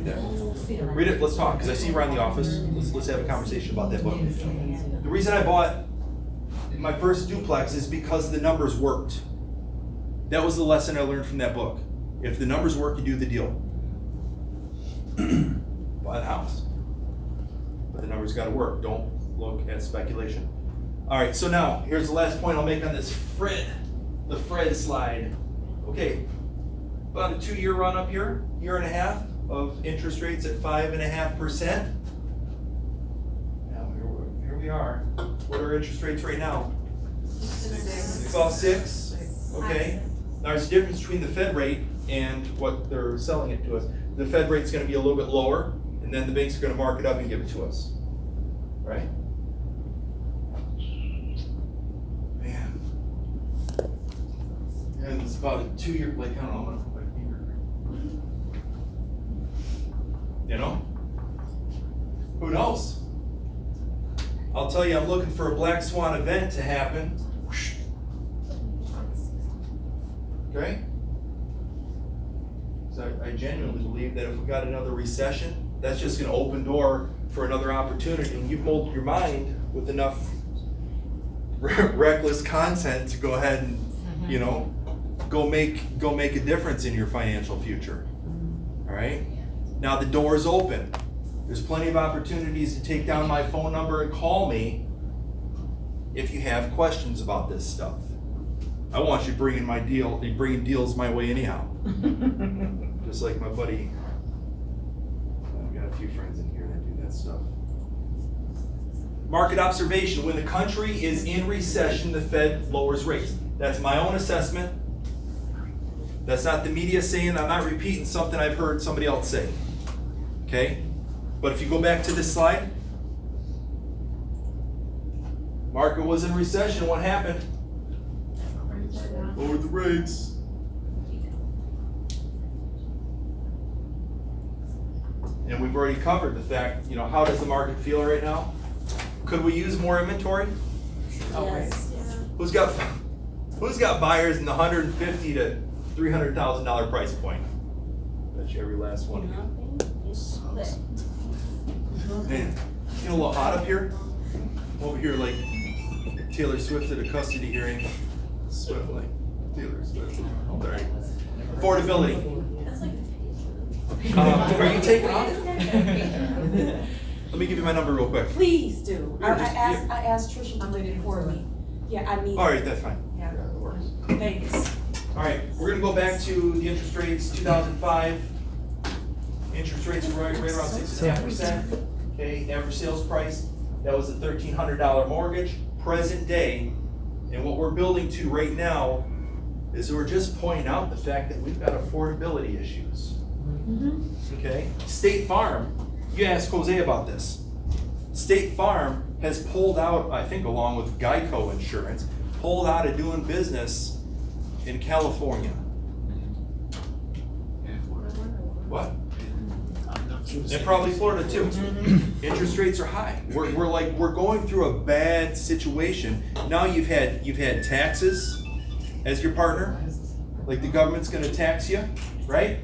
that. Read it, let's talk, because I see you around the office. Let's have a conversation about that book. The reason I bought my first duplex is because the numbers worked. That was the lesson I learned from that book. If the numbers work, you do the deal. Buy the house. But the numbers got to work. Don't look at speculation. All right, so now here's the last point I'll make on this the Fred slide. Okay, about a 2-year run up here, year and a half of interest rates at 5.5%. Now here we are. What are interest rates right now? 6. About 6. Okay. Now there's a difference between the Fed rate and what they're selling it to us. The Fed rate's going to be a little bit lower, and then the banks are going to mark it up and give it to us. Right? Man. And it's about a 2-year, like, I don't know, I'm going to put my finger. You know? Who knows? I'll tell you, I'm looking for a black swan event to happen. Okay? Is I genuinely believe that if we got another recession, that's just gonna open door for another opportunity, and you've molded your mind with enough reckless content to go ahead and, you know, go make a difference in your financial future. All right? Now the door is open. There's plenty of opportunities to take down my phone number and call me if you have questions about this stuff. I want you bringing deals my way anyhow. Just like my buddy. I've got a few friends in here that do that stuff. Market observation. When the country is in recession, the Fed lowers rates. That's my own assessment. That's not the media saying. I'm not repeating something I've heard somebody else say. Okay? But if you go back to this slide, market was in recession. What happened? Lowered the rates. And we've already covered the fact, you know, how does the market feel right now? Could we use more inventory? Yes. Who's got buyers in the $150,000 to $300,000 price point? Bet you every last one of you. Man, getting a little hot up here. I'm over here like Taylor Swift at a custody hearing. Swift like Taylor Swift. Sorry. Affordability. Are you taking off? Let me give you my number real quick. Please do. I Just- asked Trisha to do it for me. Yeah, I need. All right, that's fine. Yeah. That works. Thanks. All right, we're gonna go back to the interest rates, 2005. Interest rates were right around 6.5%. Okay, average sales price, that was a $1,300 mortgage. Present day, and what we're building to right now is we're just pointing out the fact that we've got affordability issues. Okay, State Farm, you asked Jose about this. State Farm has pulled out, I think along with Geico Insurance, pulled out of doing business in California. What? And probably Florida too. Interest rates are high. We're going through a bad situation. Now you've had taxes as your partner. Like the government's gonna tax you, right?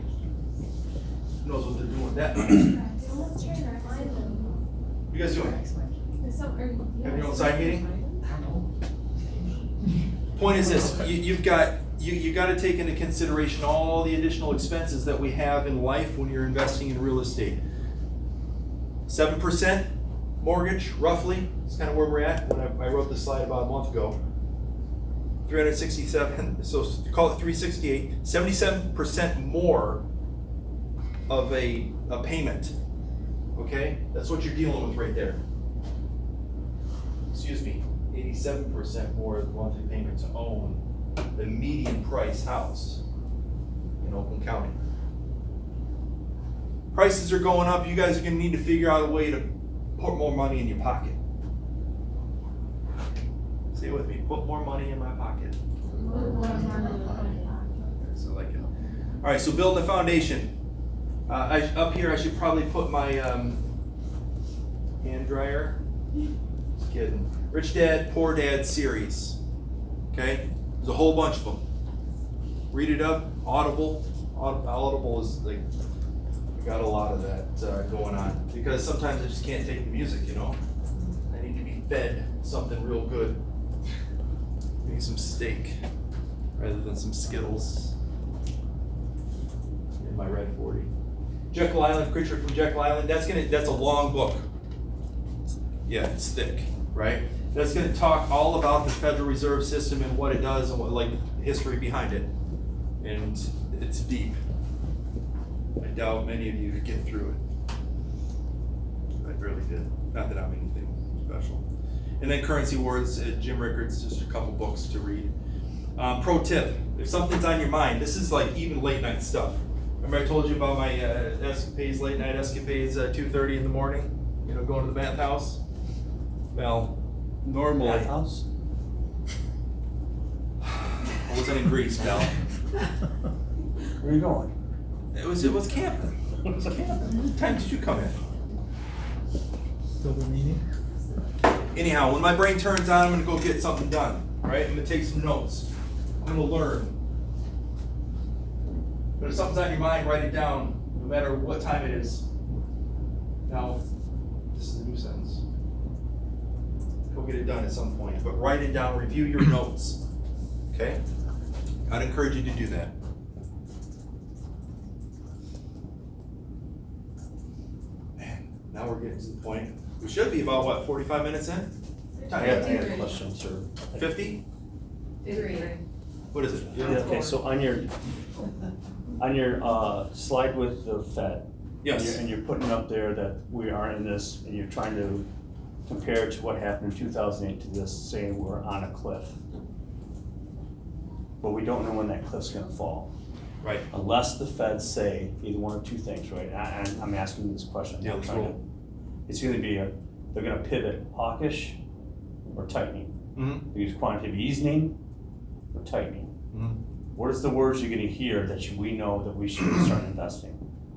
Who knows what they're doing with that? Someone's trying to find them. What you guys doing? Having your own side meeting? Point is this, you got to take into consideration all the additional expenses that we have in life when you're investing in real estate. 7% mortgage, roughly, is kind of where we're at when I wrote this slide about a month ago. 367, so call it 368, 77% more of a payment. Okay? That's what you're dealing with right there. Excuse me, 87% more of the monthly payment to own the median price house in Oakland County. Prices are going up. You guys are going to need to figure out a way to put more money in your pocket. Say it with me. Put more money in my pocket. So I like it. All right. So building the foundation. Up here, I should probably put my hand dryer. Just kidding. Rich Dad, Poor Dad series. Okay. There's a whole bunch of them. Read it up. Audible. Audible is like, I got a lot of that going on because sometimes I just can't take the music, you know. I need to be fed something real good. Maybe some steak rather than some Skittles in my red 40. Jekyll Island, Creature from Jekyll Island. That's a long book. Yeah, it's thick, right? That's going to talk all about the Federal Reserve System and what it does and what, like, history behind it. And it's deep. I doubt many of you could get through it. I barely did. Not that I'm anything special. And then Currency Wars, Jim Rickards, just a couple books to read. Pro tip, if something's on your mind, this is like even late night stuff. Remember I told you about my late night escapades at 2:30 in the morning? You know, going to the bathhouse? Well, normally. Bathhouse? I wasn't in Greece, pal. Where are you going? It was camping. It was camping. What time did you come in? Double meeting? Anyhow, when my brain turns on, I'm gonna go get something done, right? I'm gonna take some notes. I'm gonna learn. But if something's on your mind, write it down, no matter what time it is. Now, this is a new sentence. Go get it done at some point, but write it down, review your notes, okay? I'd encourage you to do that. Man, now we're getting to the point. We should be about, what, 45 minutes in? I had a question, sir. 50? What is it? Yeah, okay, so on your slide with the Fed. Yes. And you're putting up there that we are in this, and you're trying to compare to what happened in 2008 to this, saying we're on a cliff. But we don't know when that cliff's gonna fall. Right. Unless the Feds say either one of two things, right? I'm asking you this question. Yeah, let's roll. It's gonna be they're gonna pivot hawkish or tightening. Mm-hmm. They use quantitative easing or tightening. Mm-hmm. What is the words you're gonna hear that we know that we should start investing?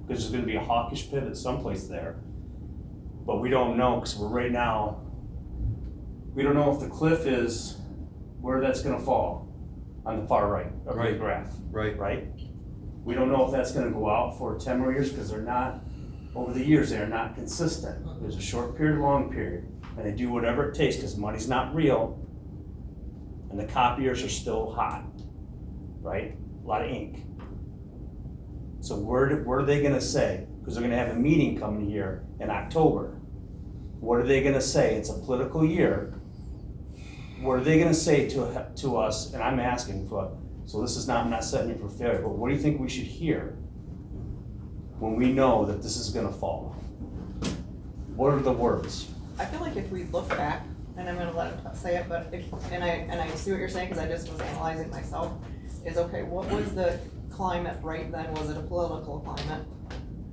Because there's gonna be a hawkish pivot someplace there, but we don't know, because right now, we don't know if the cliff is where that's gonna fall on the far right of the Right. graph, Right. right? We don't know if that's gonna go out for 10 more years, because they're not, over the years, they're not consistent. There's a short period, long period, and they do whatever it takes, because money's not real, and the copiers are still hot, right? A lot of ink. So what are they gonna say? Because they're gonna have a meeting coming here in October. What are they gonna say? It's a political year. What are they gonna say to us? And I'm asking for, so this is not, I'm not setting you for failure, but what do you think we should hear when we know that this is gonna fall? What are the words? I feel like if we look back, and I'm gonna let him say it, but and I see what you're saying, because I just was analyzing myself, is okay, what was the climate right then? Was it a political climate?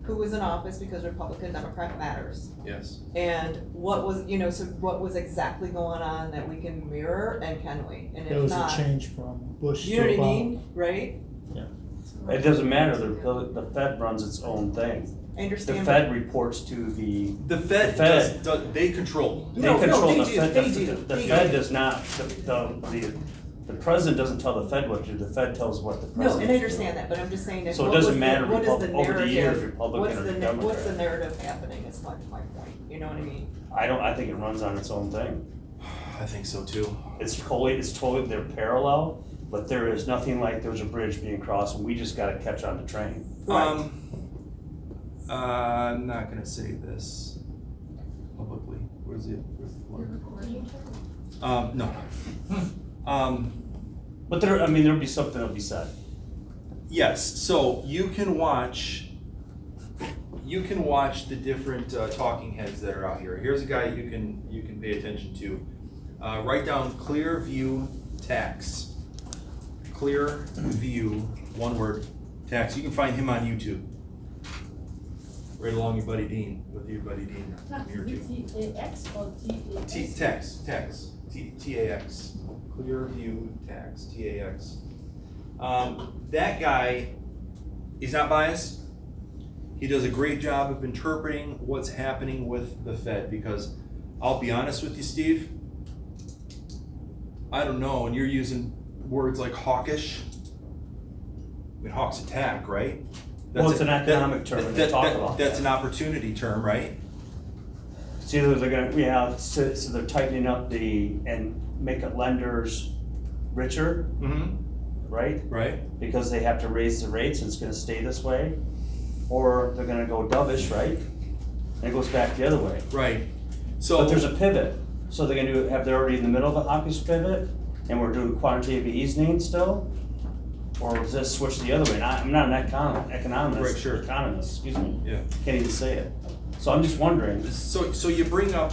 Who was in office, because Republican, Democrat matters? Yes. And what was, so what was exactly going on that we can mirror, and can we? And There if was a not, change from Bush you know to what I Obama. mean, right? It doesn't matter, the Fed runs its own thing. I The understand. Fed reports to the The Fed, The Fed. they control. They No, control they the do, Fed. they The do, the they Fed do. does not, the president doesn't tell the Fed what to do, the Fed tells what the No, president. and I understand that, but I'm just saying that. So it what was doesn't the- matter what is the over the years, narrative- Republican what's or the Democrat. What's the narrative happening is my point, you know what I mean? I think it runs on its own thing. I think so too. It's totally, they're parallel, but there is nothing like there's a bridge being crossed and we just gotta catch on the train. Right. I'm not gonna say this publicly. Where's the no. But there'll be something that'll be said. Yes, so you can watch the different talking heads that are out here. Here's a guy you can pay attention to. Write down Clearview Tax. Clearview, one word, tax. You can find him on YouTube. Right along your buddy Dean, with your buddy Dean here too. T-A-X or T-A-S? Tax, T-A-X. Clearview Tax, T-A-X. That guy, he's not biased. He does a great job of interpreting what's happening with the Fed, because I'll be honest with you, Steve, I don't know, and you're using words like hawkish. I mean, hawks attack, right? Well, it's an economic term, and they talk about That's that. an opportunity term, right? See, they're gonna, so they're tightening up and making lenders richer, Mm-hmm. right? Right? Because they have to raise the rates and it's gonna stay this way. Or they're gonna go dovish, right? And it goes back the other way. Right. So But there's a pivot. So they're gonna they're already in the middle of the hawkish pivot and we're doing quantitative easing still? Or does this switch the other way? And I'm not an economist, Right, sure. economist, excuse me. Yeah. Can't even say it. So I'm just wondering, So you bring up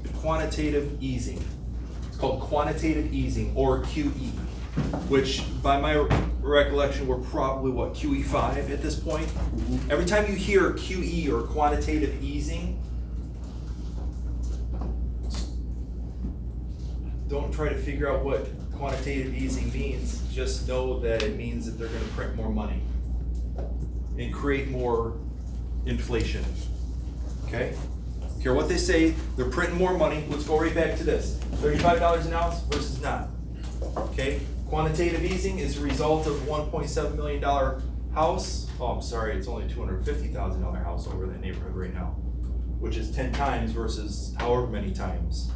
the quantitative easing. It's called quantitative easing, or QE, which by my recollection, we're probably what, QE5 at this point? Every time you hear QE or quantitative easing, don't try to figure out what quantitative easing means. Just know that it means that they're gonna print more money and create more inflation. Okay? Care what they say, they're printing more money. Let's go right back to this. $35 an ounce versus not. Okay? Quantitative easing is a result of $1.7 million house. Oh, I'm sorry, it's only $250,000 house over in that neighborhood right now, which is 10 times versus however many times.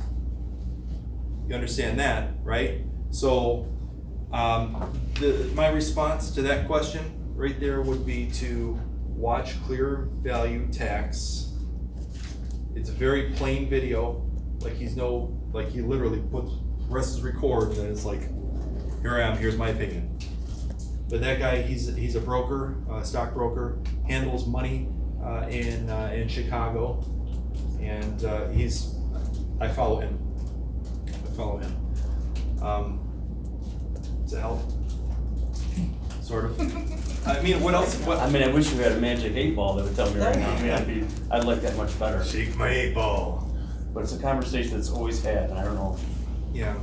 You understand that, right? So, my response to that question right there would be to watch Clear Value Tax. It's a very plain video, like he literally presses record and then it's like, here I am, here's my opinion. But that guy, he's a broker, stockbroker, handles money in Chicago, and I follow him. Does that help? Sort of. I mean, what else? I mean, I wish we had a magic 8-ball that would tell me right now. I mean, I'd like that much better. Shake my 8-ball. But it's a conversation that's always had, and I don't know. Yeah.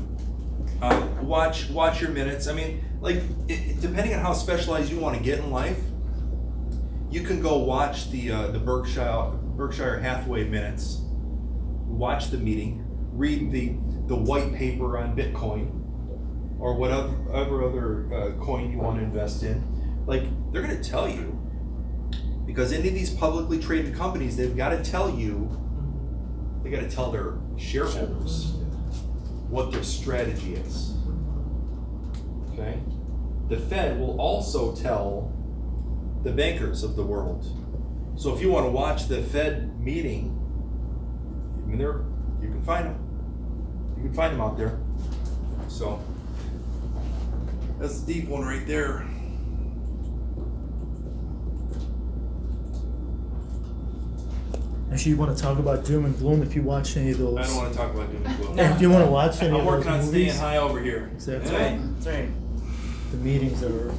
Watch your minutes. I mean, like, depending on how specialized you want to get in life, you can go watch the Berkshire Hathaway minutes, watch the meeting, read the white paper on Bitcoin, or whatever other coin you want to invest in. Like, they're going to tell you, because any of these publicly traded companies, they've got to tell you, they got to tell their shareholders what their strategy is. Okay? The Fed will also tell the bankers of the world. So if you want to watch the Fed meeting, I mean, you can find them. You can find them out there. So that's a deep one right there. Actually, you want to talk about doom and gloom if you watch any of those. I don't want to talk about doom and gloom. If you want to watch any I'm of working those on movies, staying high over here. Exactly. Yeah. That's right. the meetings that are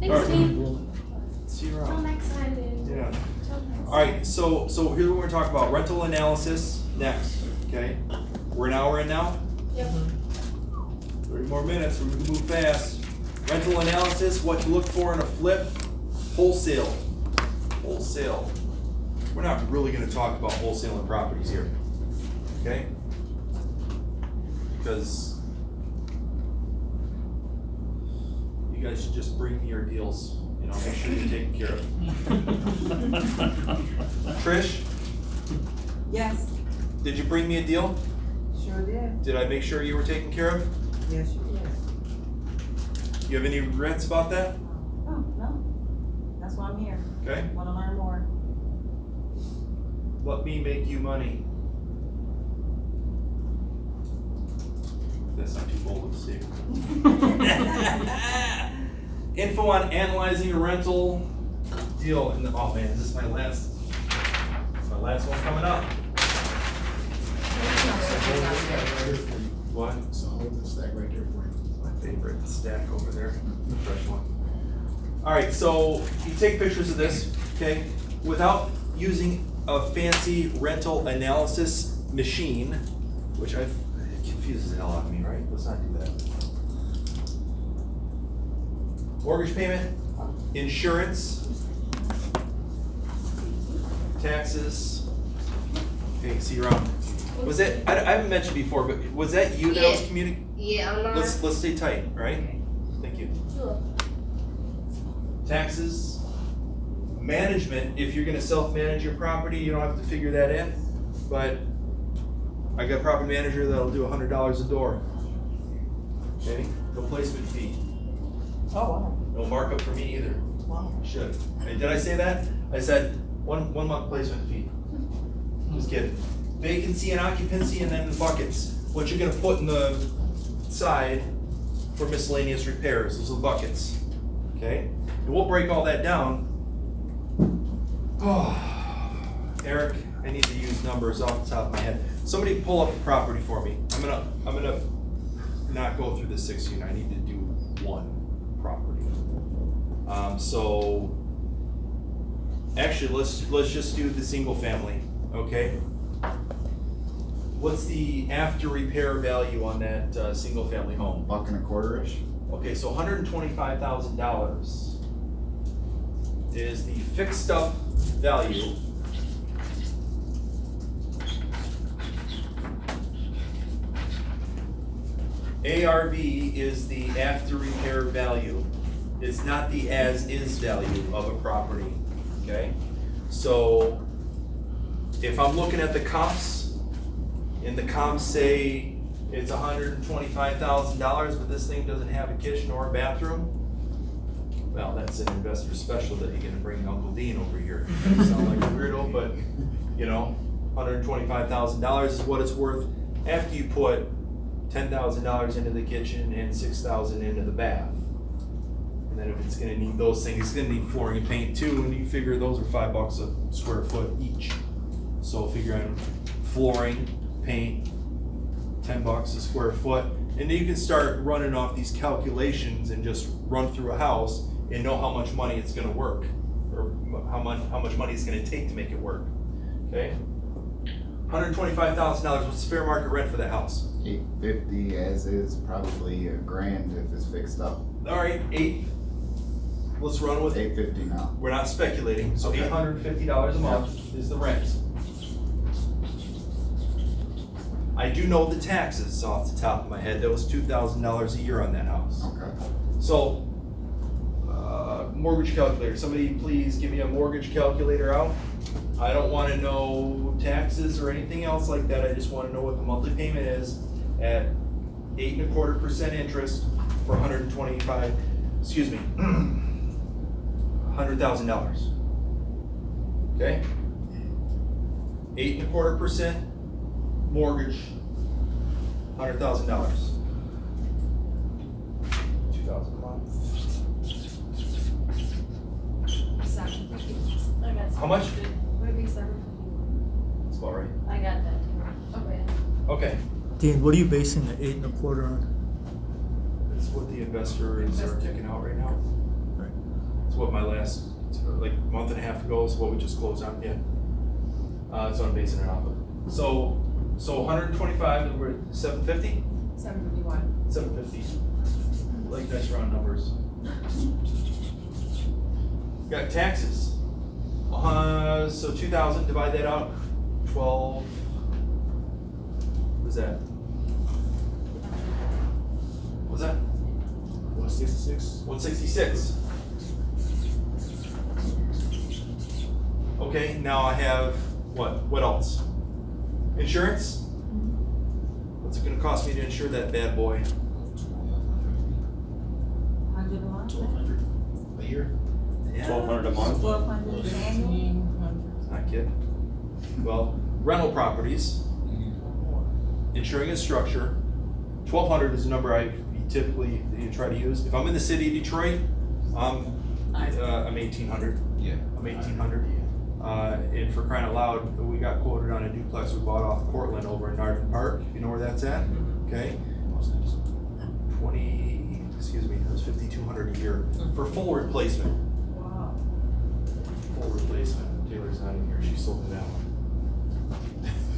Thanks, Alright. Steve. gloom. See you Till around. next time, dude. Yeah. Till next All right, so here's what we're gonna talk about. Rental analysis next, okay? We're an hour in now? Yep. 30 more minutes, we're gonna move fast. Rental analysis, what to look for in a flip, wholesale. Wholesale. We're not really gonna talk about wholesaling properties here, okay? Because you guys should just bring me your deals, you know, make sure you're taken care of. Trish, Yes, did you bring me a deal? sure did. Did I make sure you were taken care of? Yes, you did. You have any regrets about that? Oh, no. That's why I'm here. Okay, Want to learn more. let me make you money. That's not too bold of a statement. Info on analyzing a rental deal. And oh man, is this my last? It's my last one coming up. What? So hold the stack right there for you. My favorite stack over there, the fresh one. All right, so you take pictures of this, okay, without using a fancy rental analysis machine, which it confuses the hell out of me, right? Let's not do that. Mortgage payment, insurance, taxes. Okay, see you around. Was that, I haven't mentioned before, but was that you that I was Yeah. communicating? Yeah, I'm not. Let's stay tight, all right? Okay. Thank you. Sure. Taxes, management, if you're gonna self-manage your property, you don't have to figure that in, but I got a property manager that'll do $100 a door. Okay, no placement fee, Oh, wow. no markup for me either. Wow. Should. Hey, did I say that? I said one month placement fee. Just kidding. Vacancy and occupancy and then the buckets. What you're gonna put in the side for miscellaneous repairs, those are the buckets. Okay? And we'll break all that down. Oh, Eric, I need to use numbers off the top of my head. Somebody pull up the property for me. I'm gonna not go through the 6 unit. I need to do one property. So actually, let's just do the single family. Okay. What's the after repair value on that single family home? $1.25-ish. Okay, so $125,000 is the fixed up value. ARV is the after repair value. It's not the as-is value of a property, okay? So if I'm looking at the comps, and the comps say it's $125,000, but this thing doesn't have a kitchen or a bathroom, well, that's an investor special that you're gonna bring Uncle Dean over here. Doesn't sound like a weirdo, but, you know, $125,000 is what it's worth after you put $10,000 into the kitchen and $6,000 into the bath. And then if it's gonna need those things, it's gonna need flooring and paint too, and you figure those are $5 a square foot each. So figure on flooring, paint, $10 a square foot, and then you can start running off these calculations and just run through a house and know how much money it's gonna work, or how much money it's gonna take to make it work, okay? $125,000, what's the fair market rent for that house? $850 as is, probably $1,000 if it's fixed up. All right, let's run with it. $850 now. We're not speculating, so Okay. $850 a month is the rent. I do know the taxes off the top of my head. That was $2,000 a year on that house. Okay. So, mortgage calculator. Somebody please give me a mortgage calculator out. I don't want to know taxes or anything else like that. I just want to know what the monthly payment is at 8.25% interest for $100,000. Okay? 8.25% mortgage, $100,000. 2,000 a month. How much? Would it be 7? That's about right. I got that too. Okay. Okay. Dean, what are you basing the 8.25 on? That's what the investors are taking out right now. Right. It's what my last, like, month and a half ago is what we just closed on, yeah. That's what I'm basing it off of. So 125, and we're at 750? 751. 750. Like nice round numbers. Got taxes. So 2,000, divide that out. 12. What's that? What's that? 166. 166. Okay, now I have what? What else? Insurance? What's it gonna cost me to insure that bad boy? $100 a month? $1,200 a year. $1,200 a month? $1,200 annual? Not kidding. Well, rental properties, insuring a structure, 1,200 is a number I typically try to use. If I'm in the city of Detroit, I'm 1,800. Yeah. I'm 1,800. And for crying out loud, we got quoted on a duplex we bought off Cortland over in Narden Park. You know where that's at? Okay. It was 5,200 a year for full replacement. Wow. Full replacement. Taylor's not in here. She sold it out.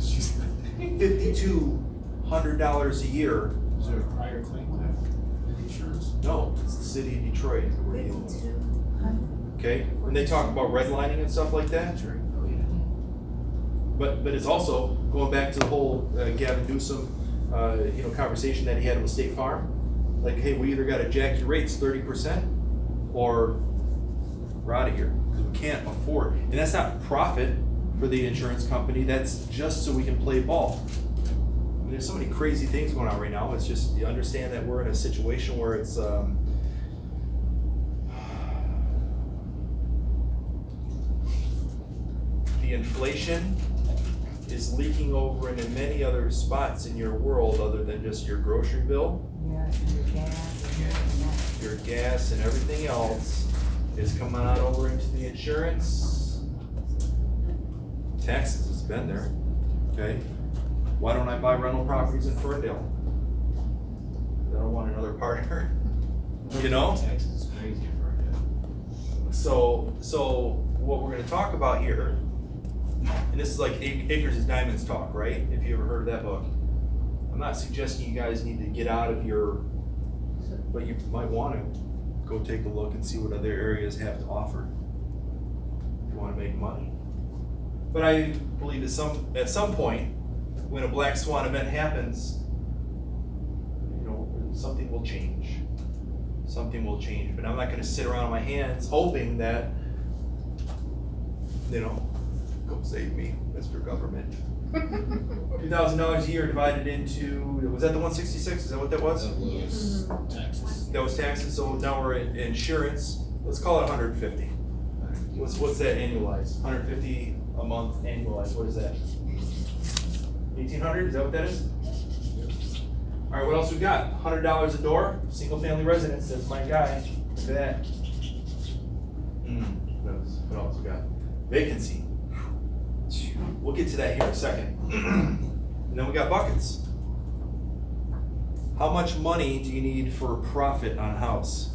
She's $5,200 a year. Is there a prior claim to that? Insurance? No, it's the city of Detroit that we're dealing with. Okay, when they talk about redlining and stuff like that, That's right. Oh, yeah. but it's also going back to the whole Gavin Newsom, conversation that he had with State Farm. Like, hey, we either got to jack your rates 30%, or we're out of here because we can't afford. And that's not profit for the insurance company. That's just so we can play ball. I mean, there's so many crazy things going on right now. It's just you understand that we're in a situation where it's. The inflation is leaking over into many other spots in your world other than just your grocery bill. Yeah, your gas. Your gas and everything else is coming on over into the insurance. Taxes has been there, okay? Why don't I buy rental properties in Ferndale? I don't want another partner, you know? Taxes is crazy for it. So what we're gonna talk about here, and this is like Acres is Diamonds talk, right? If you ever heard of that book. I'm not suggesting you guys need to get out of your, but you might wanna go take a look and see what other areas have to offer if you wanna make money. But I believe at some point, when a black swan event happens, something will change. Something will change, but I'm not gonna sit around on my hands hoping that, go save me, Mr. Government. $2,000 a year divided into, was that the 166? Is that what that was? That was taxes. That was taxes, so now we're at insurance, let's call it 150. What's that annualized? 150 a month annualized, what is that? 1,800, is that what that is? Alright, what else we got? $100 a door, single family residence, that's my guy, look at that. What else we got? Vacancy. We'll get to that here in a second. And then we got buckets. How much money do you need for profit on a house?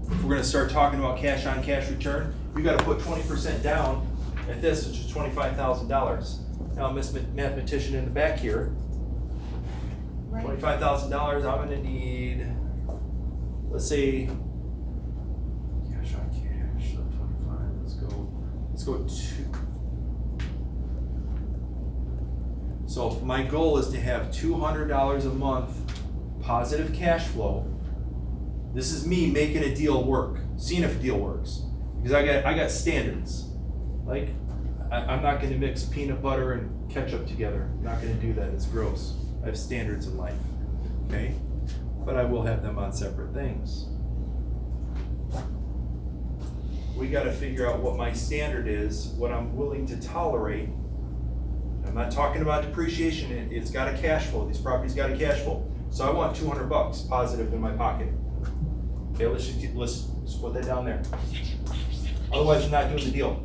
If we're gonna start talking about cash on cash return, you gotta put 20% down at this, which is $25,000. Now, Miss Mathematician in the back here, $25,000, I'm gonna need, let's say, cash on cash, so 25, let's go 2. So if my goal is to have $200 a month positive cash flow, this is me making a deal work, seeing if a deal works. Because I got standards. Like, I'm not gonna mix peanut butter and ketchup together. I'm not gonna do that, it's gross. I have standards in life, okay? But I will have them on separate things. We gotta figure out what my standard is, what I'm willing to tolerate. I'm not talking about depreciation, it's got a cash flow, these properties got a cash flow. So I want $200 positive in my pocket. Okay, let's just put that down there. Otherwise, I'm not doing the deal.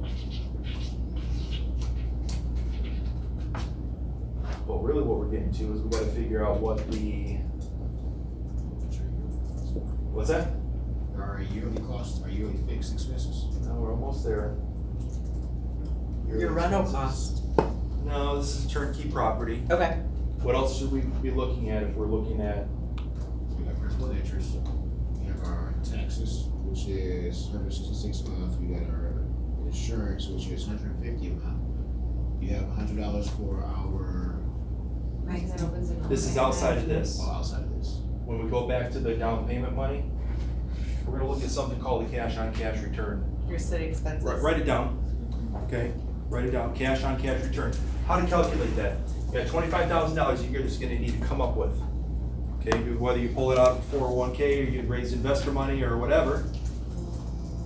Well, really what we're getting to is we gotta figure out what what's that? Our yearly costs, our yearly fixed expenses. No, we're almost there. Your rental cost. No, this is turnkey property. Okay. What else should we be looking at if we're looking at? We got principal and interest. We have our taxes, which is 166 a month. We got our insurance, which is 150 a month. You have $100 for our, This is outside of this. well, outside of this. When we go back to the down payment money, we're gonna look at something called the cash on cash return. Your city expenses. Write it down, okay? Write it down, cash on cash return. How to calculate that? You got $25,000 you're just gonna need to come up with. Okay, whether you pull it out of 401k or you raise investor money or whatever,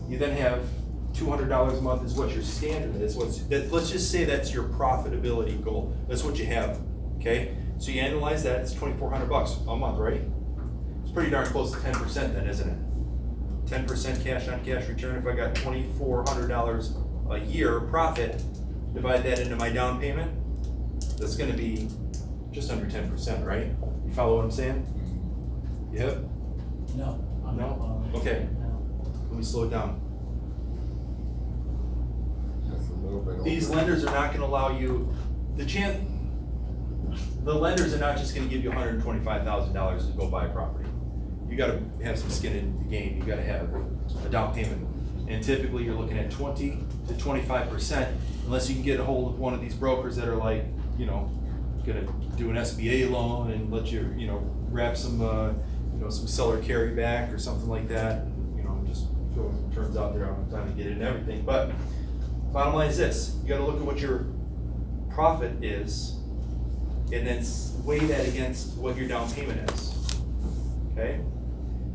you then have $200 a month is what your standard is. Let's just say that's your profitability goal. That's what you have, okay? So you annualize that, it's $2,400 a month, right? It's pretty darn close to 10% then, isn't it? 10% cash on cash return. If I got $2,400 a year profit, divide that into my down payment, that's gonna be just under 10%, right? You follow what I'm saying? Yep. No. I'm not No? following. Okay. No. Let me slow it down. That's a little bit over. These lenders are not gonna allow you, the lenders are not just gonna give you $125,000 to go buy a property. You gotta have some skin in the game, you gotta have a down payment. And typically you're looking at 20 to 25%, unless you can get a hold of one of these brokers that are like, gonna do an SBA loan and let you, grab some, some seller carry back or something like that. Just throwing some terms out there, I don't have time to get into everything, but bottom line is this, you gotta look at what your profit is and then weigh that against what your down payment is, okay?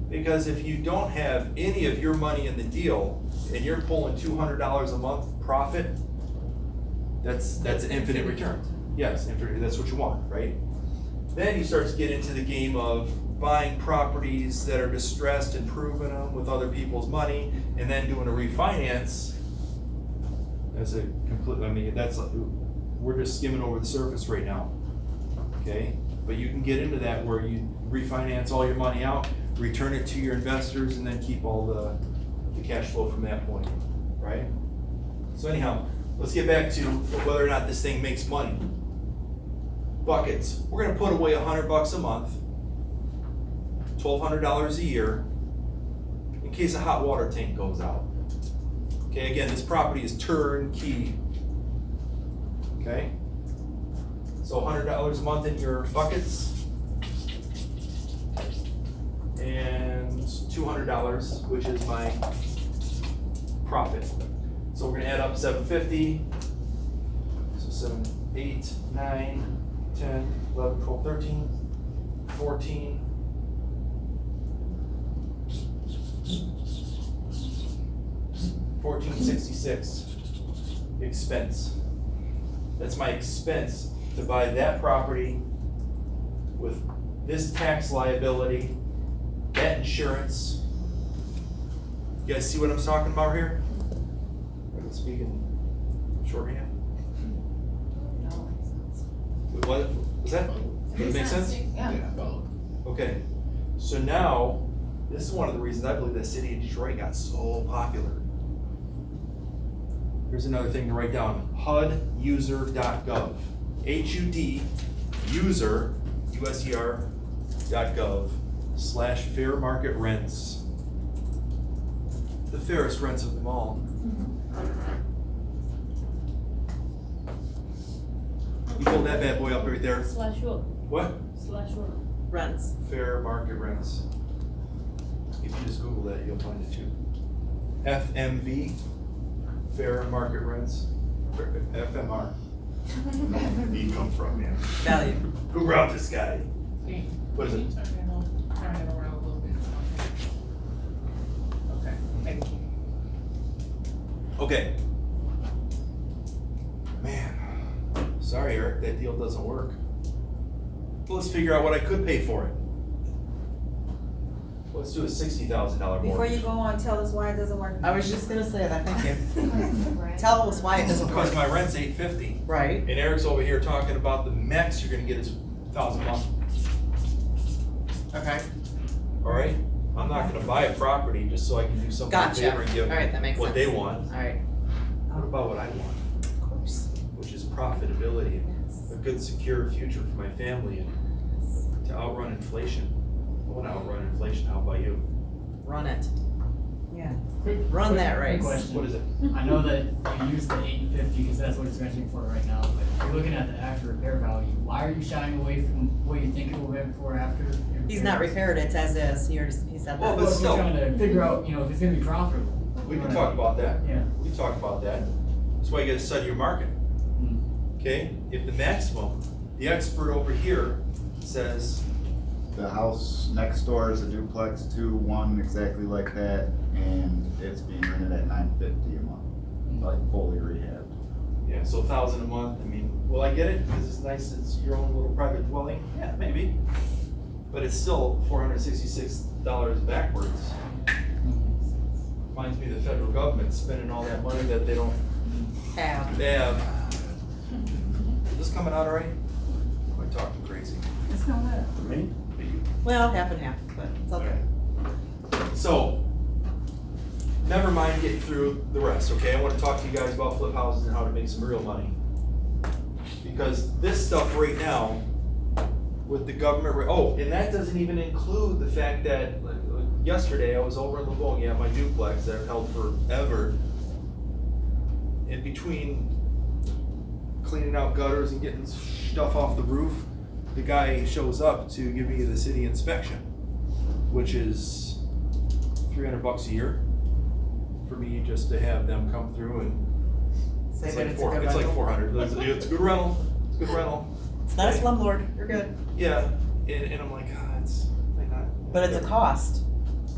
Because if you don't have any of your money in the deal and you're pulling $200 a month profit, that's an infinite return. Yes, infinite, that's what you want, right? Then you start to get into the game of buying properties that are distressed, improving them with other people's money, and then doing a refinance. That's a complete, we're just skimming over the surface right now, okay? But you can get into that where you refinance all your money out, return it to your investors, and then keep all the cash flow from that point, right? So anyhow, let's get back to whether or not this thing makes money. Buckets, we're gonna put away $100 a month, $1,200 a year, in case a hot water tank goes out. Okay, again, this property is turnkey. Okay? So $100 a month in your buckets. and $200, which is my profit. So we're gonna add up 750. So 7, 8, 9, 10, 11, 12, 13, 14. $1,466 expense. That's my expense to buy that property with this tax liability, that insurance. You guys see what I'm talking about here? I'm speaking shorthand. What was that? Does it make sense? Yeah. Yeah, I follow. Okay, so now, this is one of the reasons I believe the city of Detroit got so popular. Here's another thing to write down, huduser.gov. HUD user, user.gov/fair market rents. The fairest rents of them all. You pull that bad boy up right there. Slash what? What? Slash what? Rents. Fair market rents. If you just Google that, you'll find it too. FMV, fair market rents, FMR. V come from, man. Value. Who wrote this guy? What is it? Turn it around a little bit. Okay, thank you. Okay. Man, sorry Eric, that deal doesn't work. Well, let's figure out what I could pay for it. Let's do a $60,000 mortgage. Before you go on, tell us why it doesn't work. I was just gonna say that, thank you. Tell us why it doesn't Because work. my rent's $850. Right, And Eric's over here talking about the max you're gonna get is $1,000 a month. okay. All right? I'm not gonna buy a property just so I can do something in Gotcha. favor and give All right, that makes what sense. they want. Alright, What about what I want? of course. Which is profitability and a good secure future for my family and to outrun inflation. I wanna outrun inflation, how about you? Run it. Yeah. Run that Quick race. question. What is it? I know that you use the 850 because that's what it's renting for right now, but if you're looking at the after repair value, why are you shying away from what you think it will rent for after? He's not repaired, it's as is, he said Well, that. but But still- we're trying to figure out, if it's gonna be profitable. We can talk about that. Yeah. We can talk about that. That's why you gotta study your market. Mm. Okay? If the maximum, the expert over here says, The house next door is a duplex, 2-1 exactly like that, and it's being rented at $950 a month, like fully rehabbed. yeah, so 1,000 a month, I mean, will I get it? Because it's nice, it's your own little private dwelling? Yeah, maybe. But it's still $466 backwards. Reminds me of the federal government spending all that money that they don't Have. have. Is this coming out all right? Am I talking crazy? It's not bad. For me? Well, half and half, but it's okay. So, never mind getting through the rest, okay? I wanna talk to you guys about flip houses and how to make some real money. Because this stuff right now, with the government, and that doesn't even include the fact that, like, yesterday I was over in Livonia, my duplex that I've held forever. In between cleaning out gutters and getting stuff off the roof, the guy shows up to give me the city inspection, which is $300 a year for me just to have them come through and Say it's that like it's a good it's like rental. 400. It's a good rental. It's a good rental. It's not a slumlord, you're good. Yeah, and I'm like, it's like not. But it's a cost.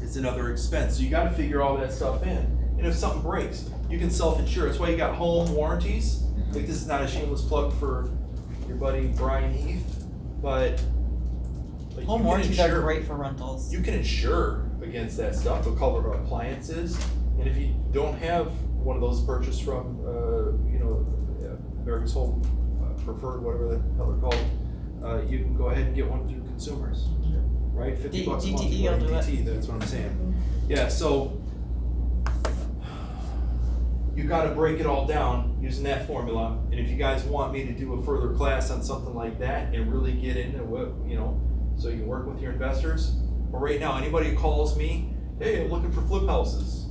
It's another expense, so you gotta figure all that stuff in. And if something breaks, you can self-insure. That's why you got home warranties. Like, this is not a shameless plug for your buddy Brian Heath, but like, Home you can warranties are insure- great for rentals. You can insure against that stuff. They'll cover appliances, and if you don't have one of those purchased from, America's Home Preferred, whatever the hell they're called, you can go ahead and get one through consumers, right? $50 a month. DTE you will go to do it. DT, that's what I'm saying. Yeah, so you gotta break it all down using that formula, and if you guys want me to do a further class on something like that and really get into what, so you can work with your investors. But right now, anybody who calls me, hey, I'm looking for flip houses,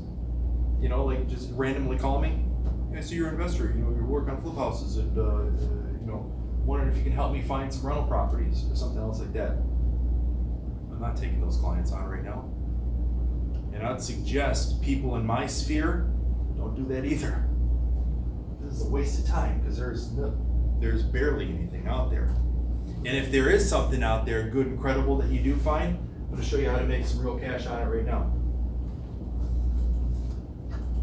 like just randomly call me. I see you're an investor, you're working on flip houses and, wondering if you can help me find some rental properties or something else like that. I'm not taking those clients on right now. And I'd suggest people in my sphere don't do that either. This is a waste of time because there's barely anything out there. And if there is something out there good and credible that you do find, I'm going to show you how to make some real cash on it right now.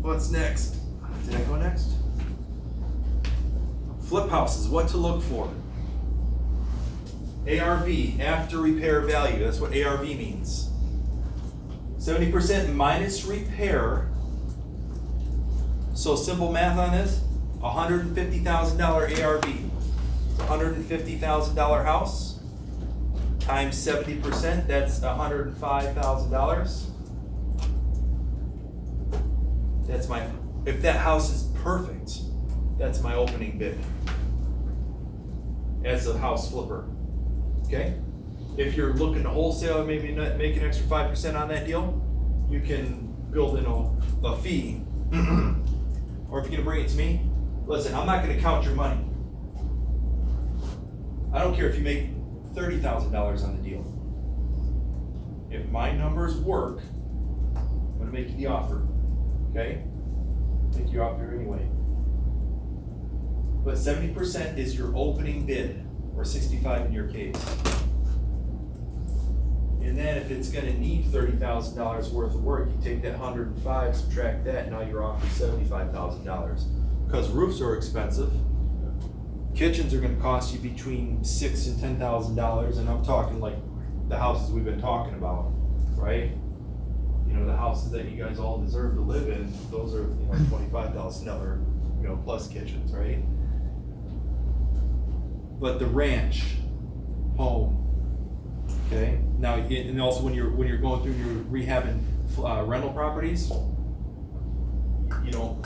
What's next? Did I go next? Flip houses, what to look for. ARV, after repair value, that's what ARV means. 70% minus repair. So simple math on this, $150,000 ARV. $150,000 house times 70%, that's $105,000. That's my, if that house is perfect, that's my opening bid as a house flipper. Okay? If you're looking to wholesale and maybe not make an extra 5% on that deal, you can build in a fee. Or if you're gonna bring it to me, listen, I'm not gonna count your money. I don't care if you make $30,000 on the deal. If my numbers work, I'm gonna make you the offer. Okay? Make you offer anyway. But 70% is your opening bid, or 65 in your case. And then if it's gonna need $30,000 worth of work, you take that 105, subtract that, now you're offering $75,000. Because roofs are expensive. Kitchens are gonna cost you between $6,000 and $10,000, and I'm talking like the houses we've been talking about, right? You know, the houses that you guys all deserve to live in, those are, you know, $25,000, you know, plus kitchens, right? But the ranch, home, okay? Now, and also when you're going through your rehabbing rental properties, you know,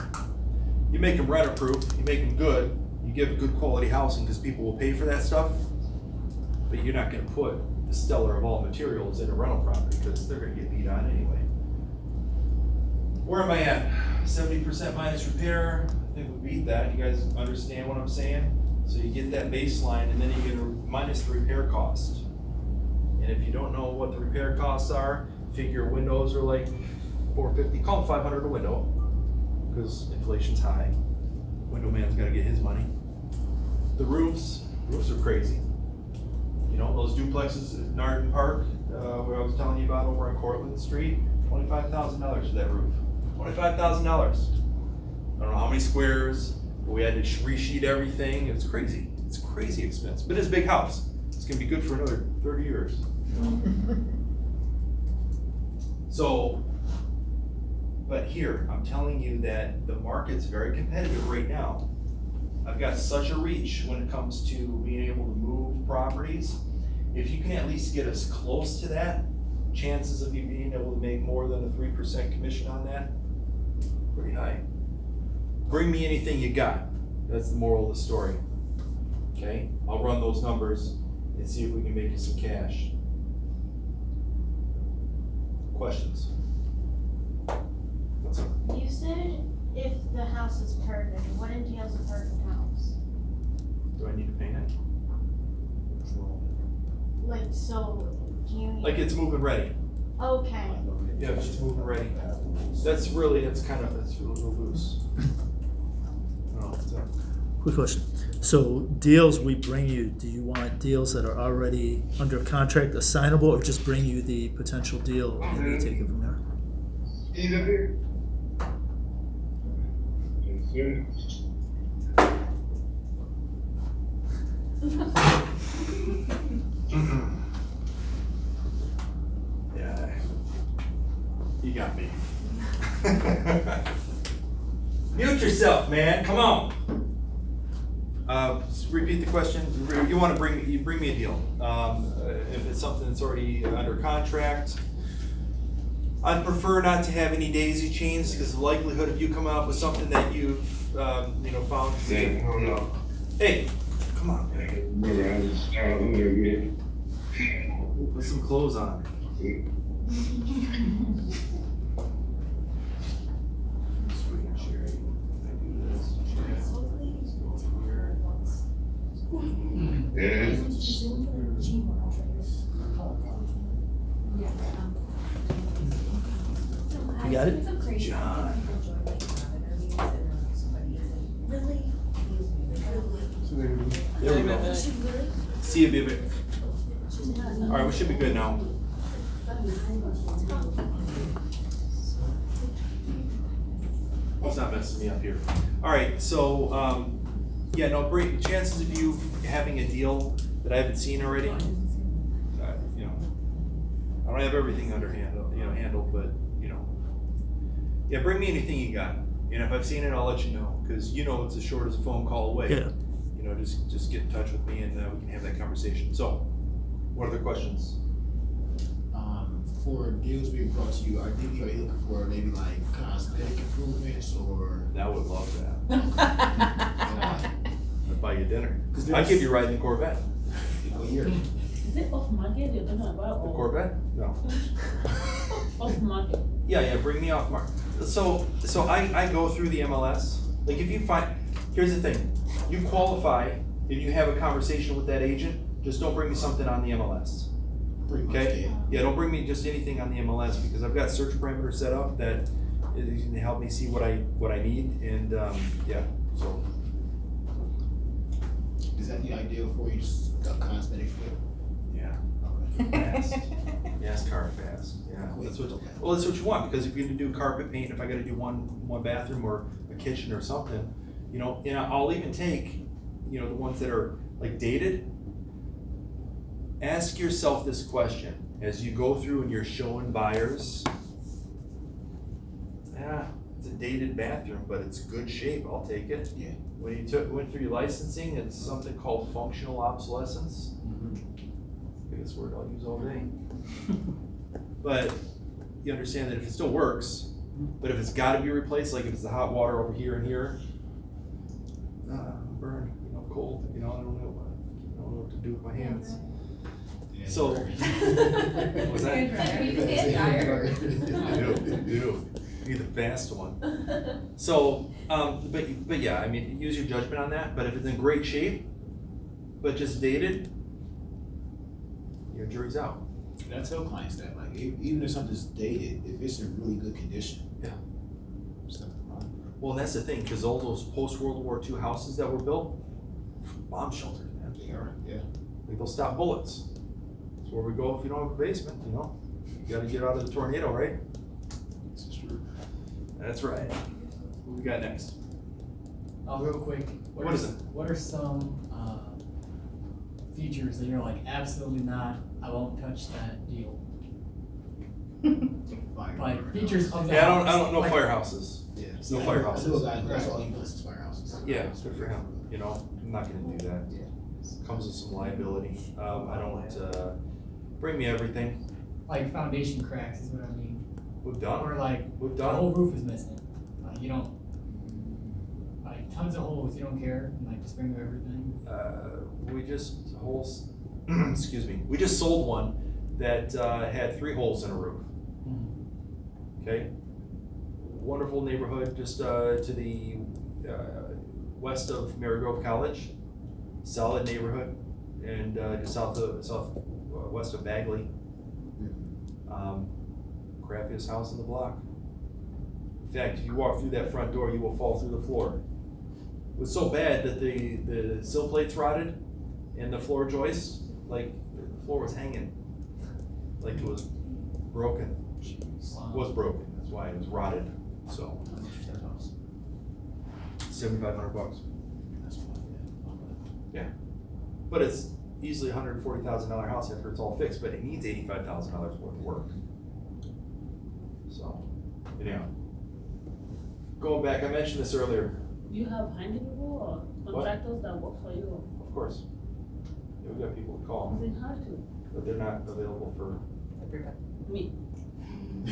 you make them renter-proof, you make them good, you give good quality housing because people will pay for that stuff, but you're not gonna put the stellar of all materials in a rental property because they're gonna get beat on anyway. Where am I at? 70% minus repair, I think we beat that, you guys understand what I'm saying? So you get that baseline and then you get a minus the repair cost. And if you don't know what the repair costs are, figure windows are like $450, call them $500 a window, because inflation's high. Window man's gotta get his money. The roofs are crazy. You know, those duplexes at Narden Park, where I was telling you about over on Cortlandt Street, $25,000 for that roof. $25,000. I don't know how many squares, but we had to resheet everything. It's crazy. It's crazy expensive, but it's a big house. It's gonna be good for another 30 years. So, but here, I'm telling you that the market's very competitive right now. I've got such a reach when it comes to being able to move properties. If you can at least get us close to that, chances of you being able to make more than a 3% commission on that, pretty high. Bring me anything you got. That's the moral of the story. Okay? I'll run those numbers and see if we can make you some cash. Questions? What's up? You said if the house is perfect, what entails a perfect house? Do I need to paint it? Like, so, do you need? Like it's moving ready. Okay. Yeah, if it's moving ready. That's really loose. Oh, so. Quick question. So deals we bring you, do you want deals that are already under contract assignable, or just bring you the potential deal and you take it from there? Yeah, you got me. Mute yourself, man. Come on. Just repeat the question. You want to bring me a deal. If it's something that's already under contract, I'd prefer not to have any daisy chains because the likelihood of you coming up with something that you've found. Hey, come on, man. Put some clothes on. You got it? It's so crazy. John. People join like interviews and somebody is like, really? There we go. She really? See you, baby. All right, we should be good now. It's not messing me up here. All right, so, yeah, no, great chances of you having a deal that I haven't seen already. You know, I don't have everything handled, but, you know. Yeah, bring me anything you got. And if I've seen it, I'll let you know, because you know it's as short as a phone call away. Yeah. You know, just get in touch with me and we can have that conversation. So, what other questions? For deals being brought to you, are you looking for maybe like cosmetic improvements or? I would love that. I'd buy you dinner. I'd give you a ride in the Corvette. What year? Is it off market you're talking about? The or Corvette? No. Off market? Yeah, bring me off mark. So I go through the MLS. Like if you find, here's the thing, you qualify and you have a conversation with that agent, just don't bring me something on the MLS. Pretty much, Okay? Yeah, don't bring me just anything on the MLS because I've got search parameters set up that is gonna help me see what I need and yeah, so. Is that the ideal for you, just a cosmetic flip? Yeah. Okay. Fast. Yes, car fast. Yeah, that's what. Well, that's what you want because if you're gonna do carpet paint, if I gotta do one bathroom or a kitchen or something, you know, and I'll even take, you know, the ones that are like dated. Ask yourself this question as you go through and you're showing buyers. Yeah, it's a dated bathroom, but it's good shape. I'll take it. Yeah. When you went through your licensing, it's something called functional obsolescence. Biggest word I'll use all day. But you understand that if it still works, but if it's got to be replaced, like if it's the hot water over here and here, burned, you know, cold, you know, I don't know what to do with my hands. So, what's that? You do. Need the fast one. So, but yeah, I mean, use your judgment on that. But if it's in great shape, but just dated, your jury's out. And I tell clients that, like, even if something's dated, if it's in really good condition. Yeah. There's nothing wrong. Well, and that's the thing, because all those post-World War II houses that were built, bomb shelters, man. They are, yeah. Like they'll stop bullets. That's where we go if you don't have a basement, you know? You gotta get out of the tornado, right? This is true. That's right. What we got next? Real quick. What is it? What are some, features that you're like, absolutely not, I won't touch that deal? Like, features of the Yeah, house. I don't know like, firehouses. Yeah. No I firehouses. know a guy who does all he does is firehouses. Yeah, it's good for him, you know? I'm not gonna do that. Yeah. Comes with some liability. I don't, bring me everything. Like foundation cracks is what I mean. We've Or done. like, We've the done. whole roof is missing. Like, you don't, like, tons of holes, you don't care, and like, just bring them everything. We just excuse me, we just sold one that had 3 holes in a roof. Okay? Wonderful neighborhood just to the west of Marygrove College. Solid neighborhood and just southwest of Bagley. Crappiest house in the block. In fact, if you walk through that front door, you will fall through the floor. It was so bad that the sill plates rotted and the floor joists, like the floor was hanging, like it was broken. It was broken. That's why it was rotted. So How much is that house? $7,500. That's fine, yeah. Yeah, but it's easily $140,000 house after it's all fixed, but it needs $85,000 worth of work. So, anyhow, going back, I mentioned this earlier. You have handy people or contractors that work for you? Of course, yeah, we got people to call, Is it hard to? but they're not available for. Me. I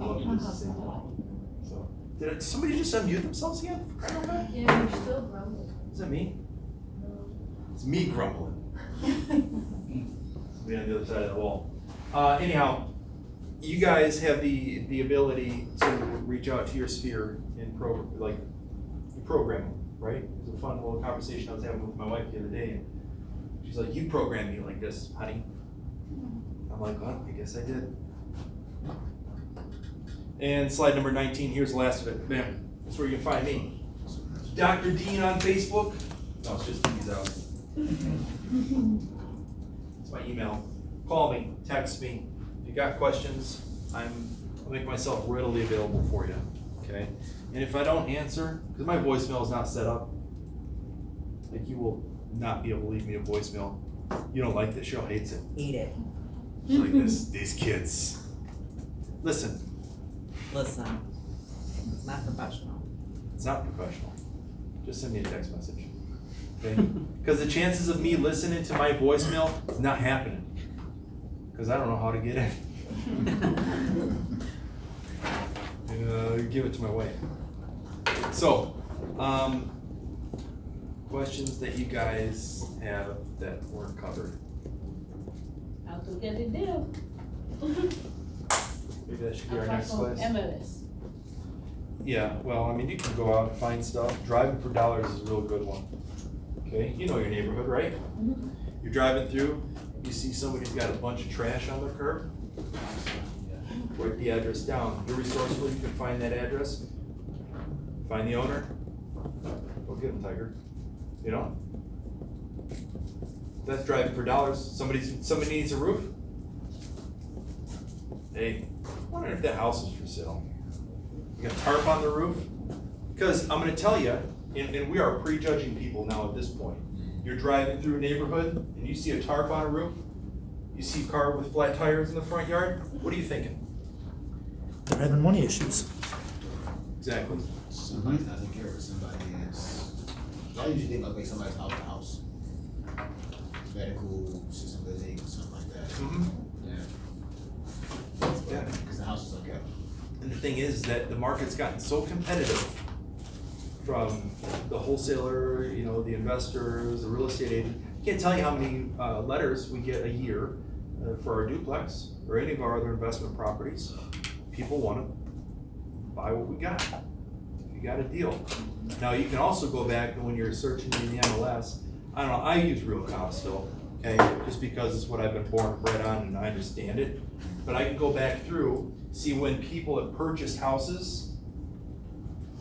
love you just saying that. So, did somebody just unmute themselves again? For crying out loud? Yeah, you're still grumbling. Is that me? It's me grumbling. Be on the other side of the wall. Anyhow, you guys have the ability to reach out to your sphere and you program them, right? It was a fun little conversation I was having with my wife the other day, and she's like, "You program me like this, honey." I'm like, "Well, I guess I did." And slide number 19, here's the last of it. Bam, that's where you can find me. Dr. Dean on Facebook. No, it's just Dean's out. It's my email. Call me, text me. If you got questions, I'll make myself readily available for you. Okay? And if I don't answer, because my voicemail is not set up, like you will not be able to leave me a voicemail. You don't like this, Cheryl hates it. Eat it. She's like these kids. Listen, Listen, it's not professional. it's not professional. Just send me a text message. Okay? Because the chances of me listening to my voicemail is not happening. Because I don't know how to get in. Give it to my wife. So, questions that you guys have that weren't covered. I'll go get it deal. Maybe that should be I'll our talk next to class. MLS. Yeah, well, I mean, you can go out and find stuff. Driving for dollars is a real good one. Okay, you know your neighborhood, right? Mm-hmm. You're driving through, you see somebody's got a bunch of trash on their curb. Write the address down. You're resourceful, you can find that address. Find the owner. Go get him, Tiger. You know? That's driving for dollars. Somebody needs a roof. Hey, I wonder if that house is for sale. You got a tarp on the roof? Because I'm gonna tell you, and we are prejudging people now at this point. You're driving through a neighborhood and you see a tarp on a roof, you see a car with flat tires in the front yard, what are you thinking? They're having money issues. Exactly. Somebody's not taking care of it, somebody is. I usually think like somebody's out of the house. Medical, assisted living, something like that. Mm-hmm. Yeah. Because the house is okay. And the thing is that the market's gotten so competitive from the wholesaler, you know, the investors, the real estate agent. Can't tell you how many letters we get a year for our duplex or any of our other investment properties. People want to buy what we got. You got a deal. Now you can also go back and when you're searching in the MLS, I don't know, I use RealCom still, okay, just because it's what I've been born and bred on and I understand it. But I can go back through, see when people have purchased houses.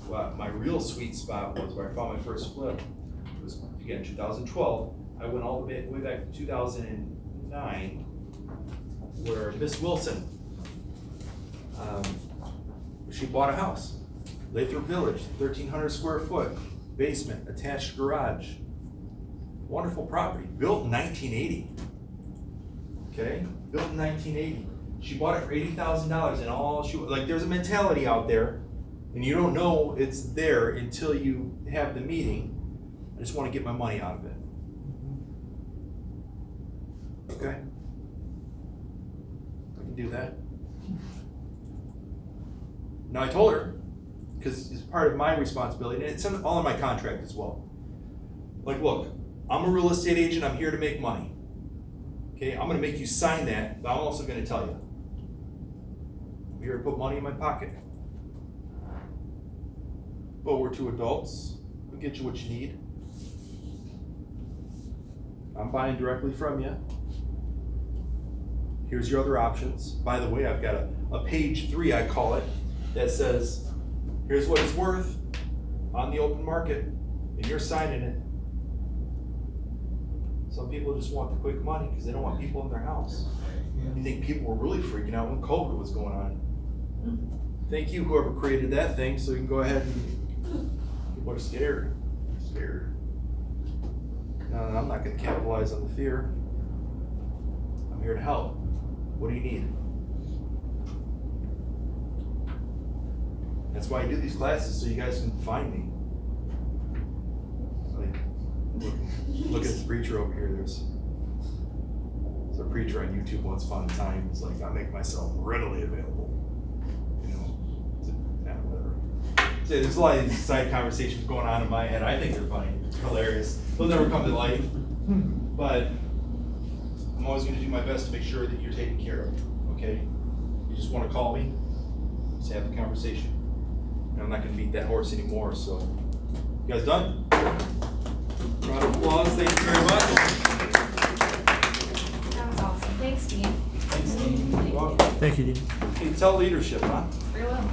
Well, my real sweet spot was where I found my first flip. It was, again, 2012. I went all the way back to 2009, where Miss Wilson, she bought a house. Lathrop Village, 1,300 square foot, basement, attached garage. Wonderful property, built in 1980. Okay, built in 1980. She bought it for $80,000 and all she, like there's a mentality out there and you don't know it's there until you have the meeting. I just want to get my money out of it. Okay? I can do that. Now I told her, because it's part of my responsibility, and it's all in my contract as well. Like, look, I'm a real estate agent, I'm here to make money. Okay, I'm gonna make you sign that, but I'm also gonna tell you. I'm here to put money in my pocket. But we're two adults, we'll get you what you need. I'm buying directly from you. Here's your other options. By the way, I've got a page 3, I call it, that says, here's what it's worth on the open market, and you're signing it. Some people just want the quick money because they don't want people in their house. You think people were really freaking out when COVID was going on. Thank you, whoever created that thing, so you can go ahead and, people are scared. They're scared. No, I'm not gonna capitalize on the fear. I'm here to help. What do you need? That's why I do these classes, so you guys can find me. Like, look at the preacher over here. There's a preacher on YouTube once upon a time. It's like, I make myself readily available. You know, whatever. So there's a lot of these side conversations going on in my head. I think they're funny, hilarious. They'll never come to life. But I'm always going to do my best to make sure that you're taken care of. Okay? You just want to call me, just have the conversation. And I'm not going to beat that horse anymore. So, you guys done? Round of applause. Thank you very much. That was awesome. Thanks, Dean. Thanks, Dean. Well, Thank you, Dean. you tell leadership, huh? Very well.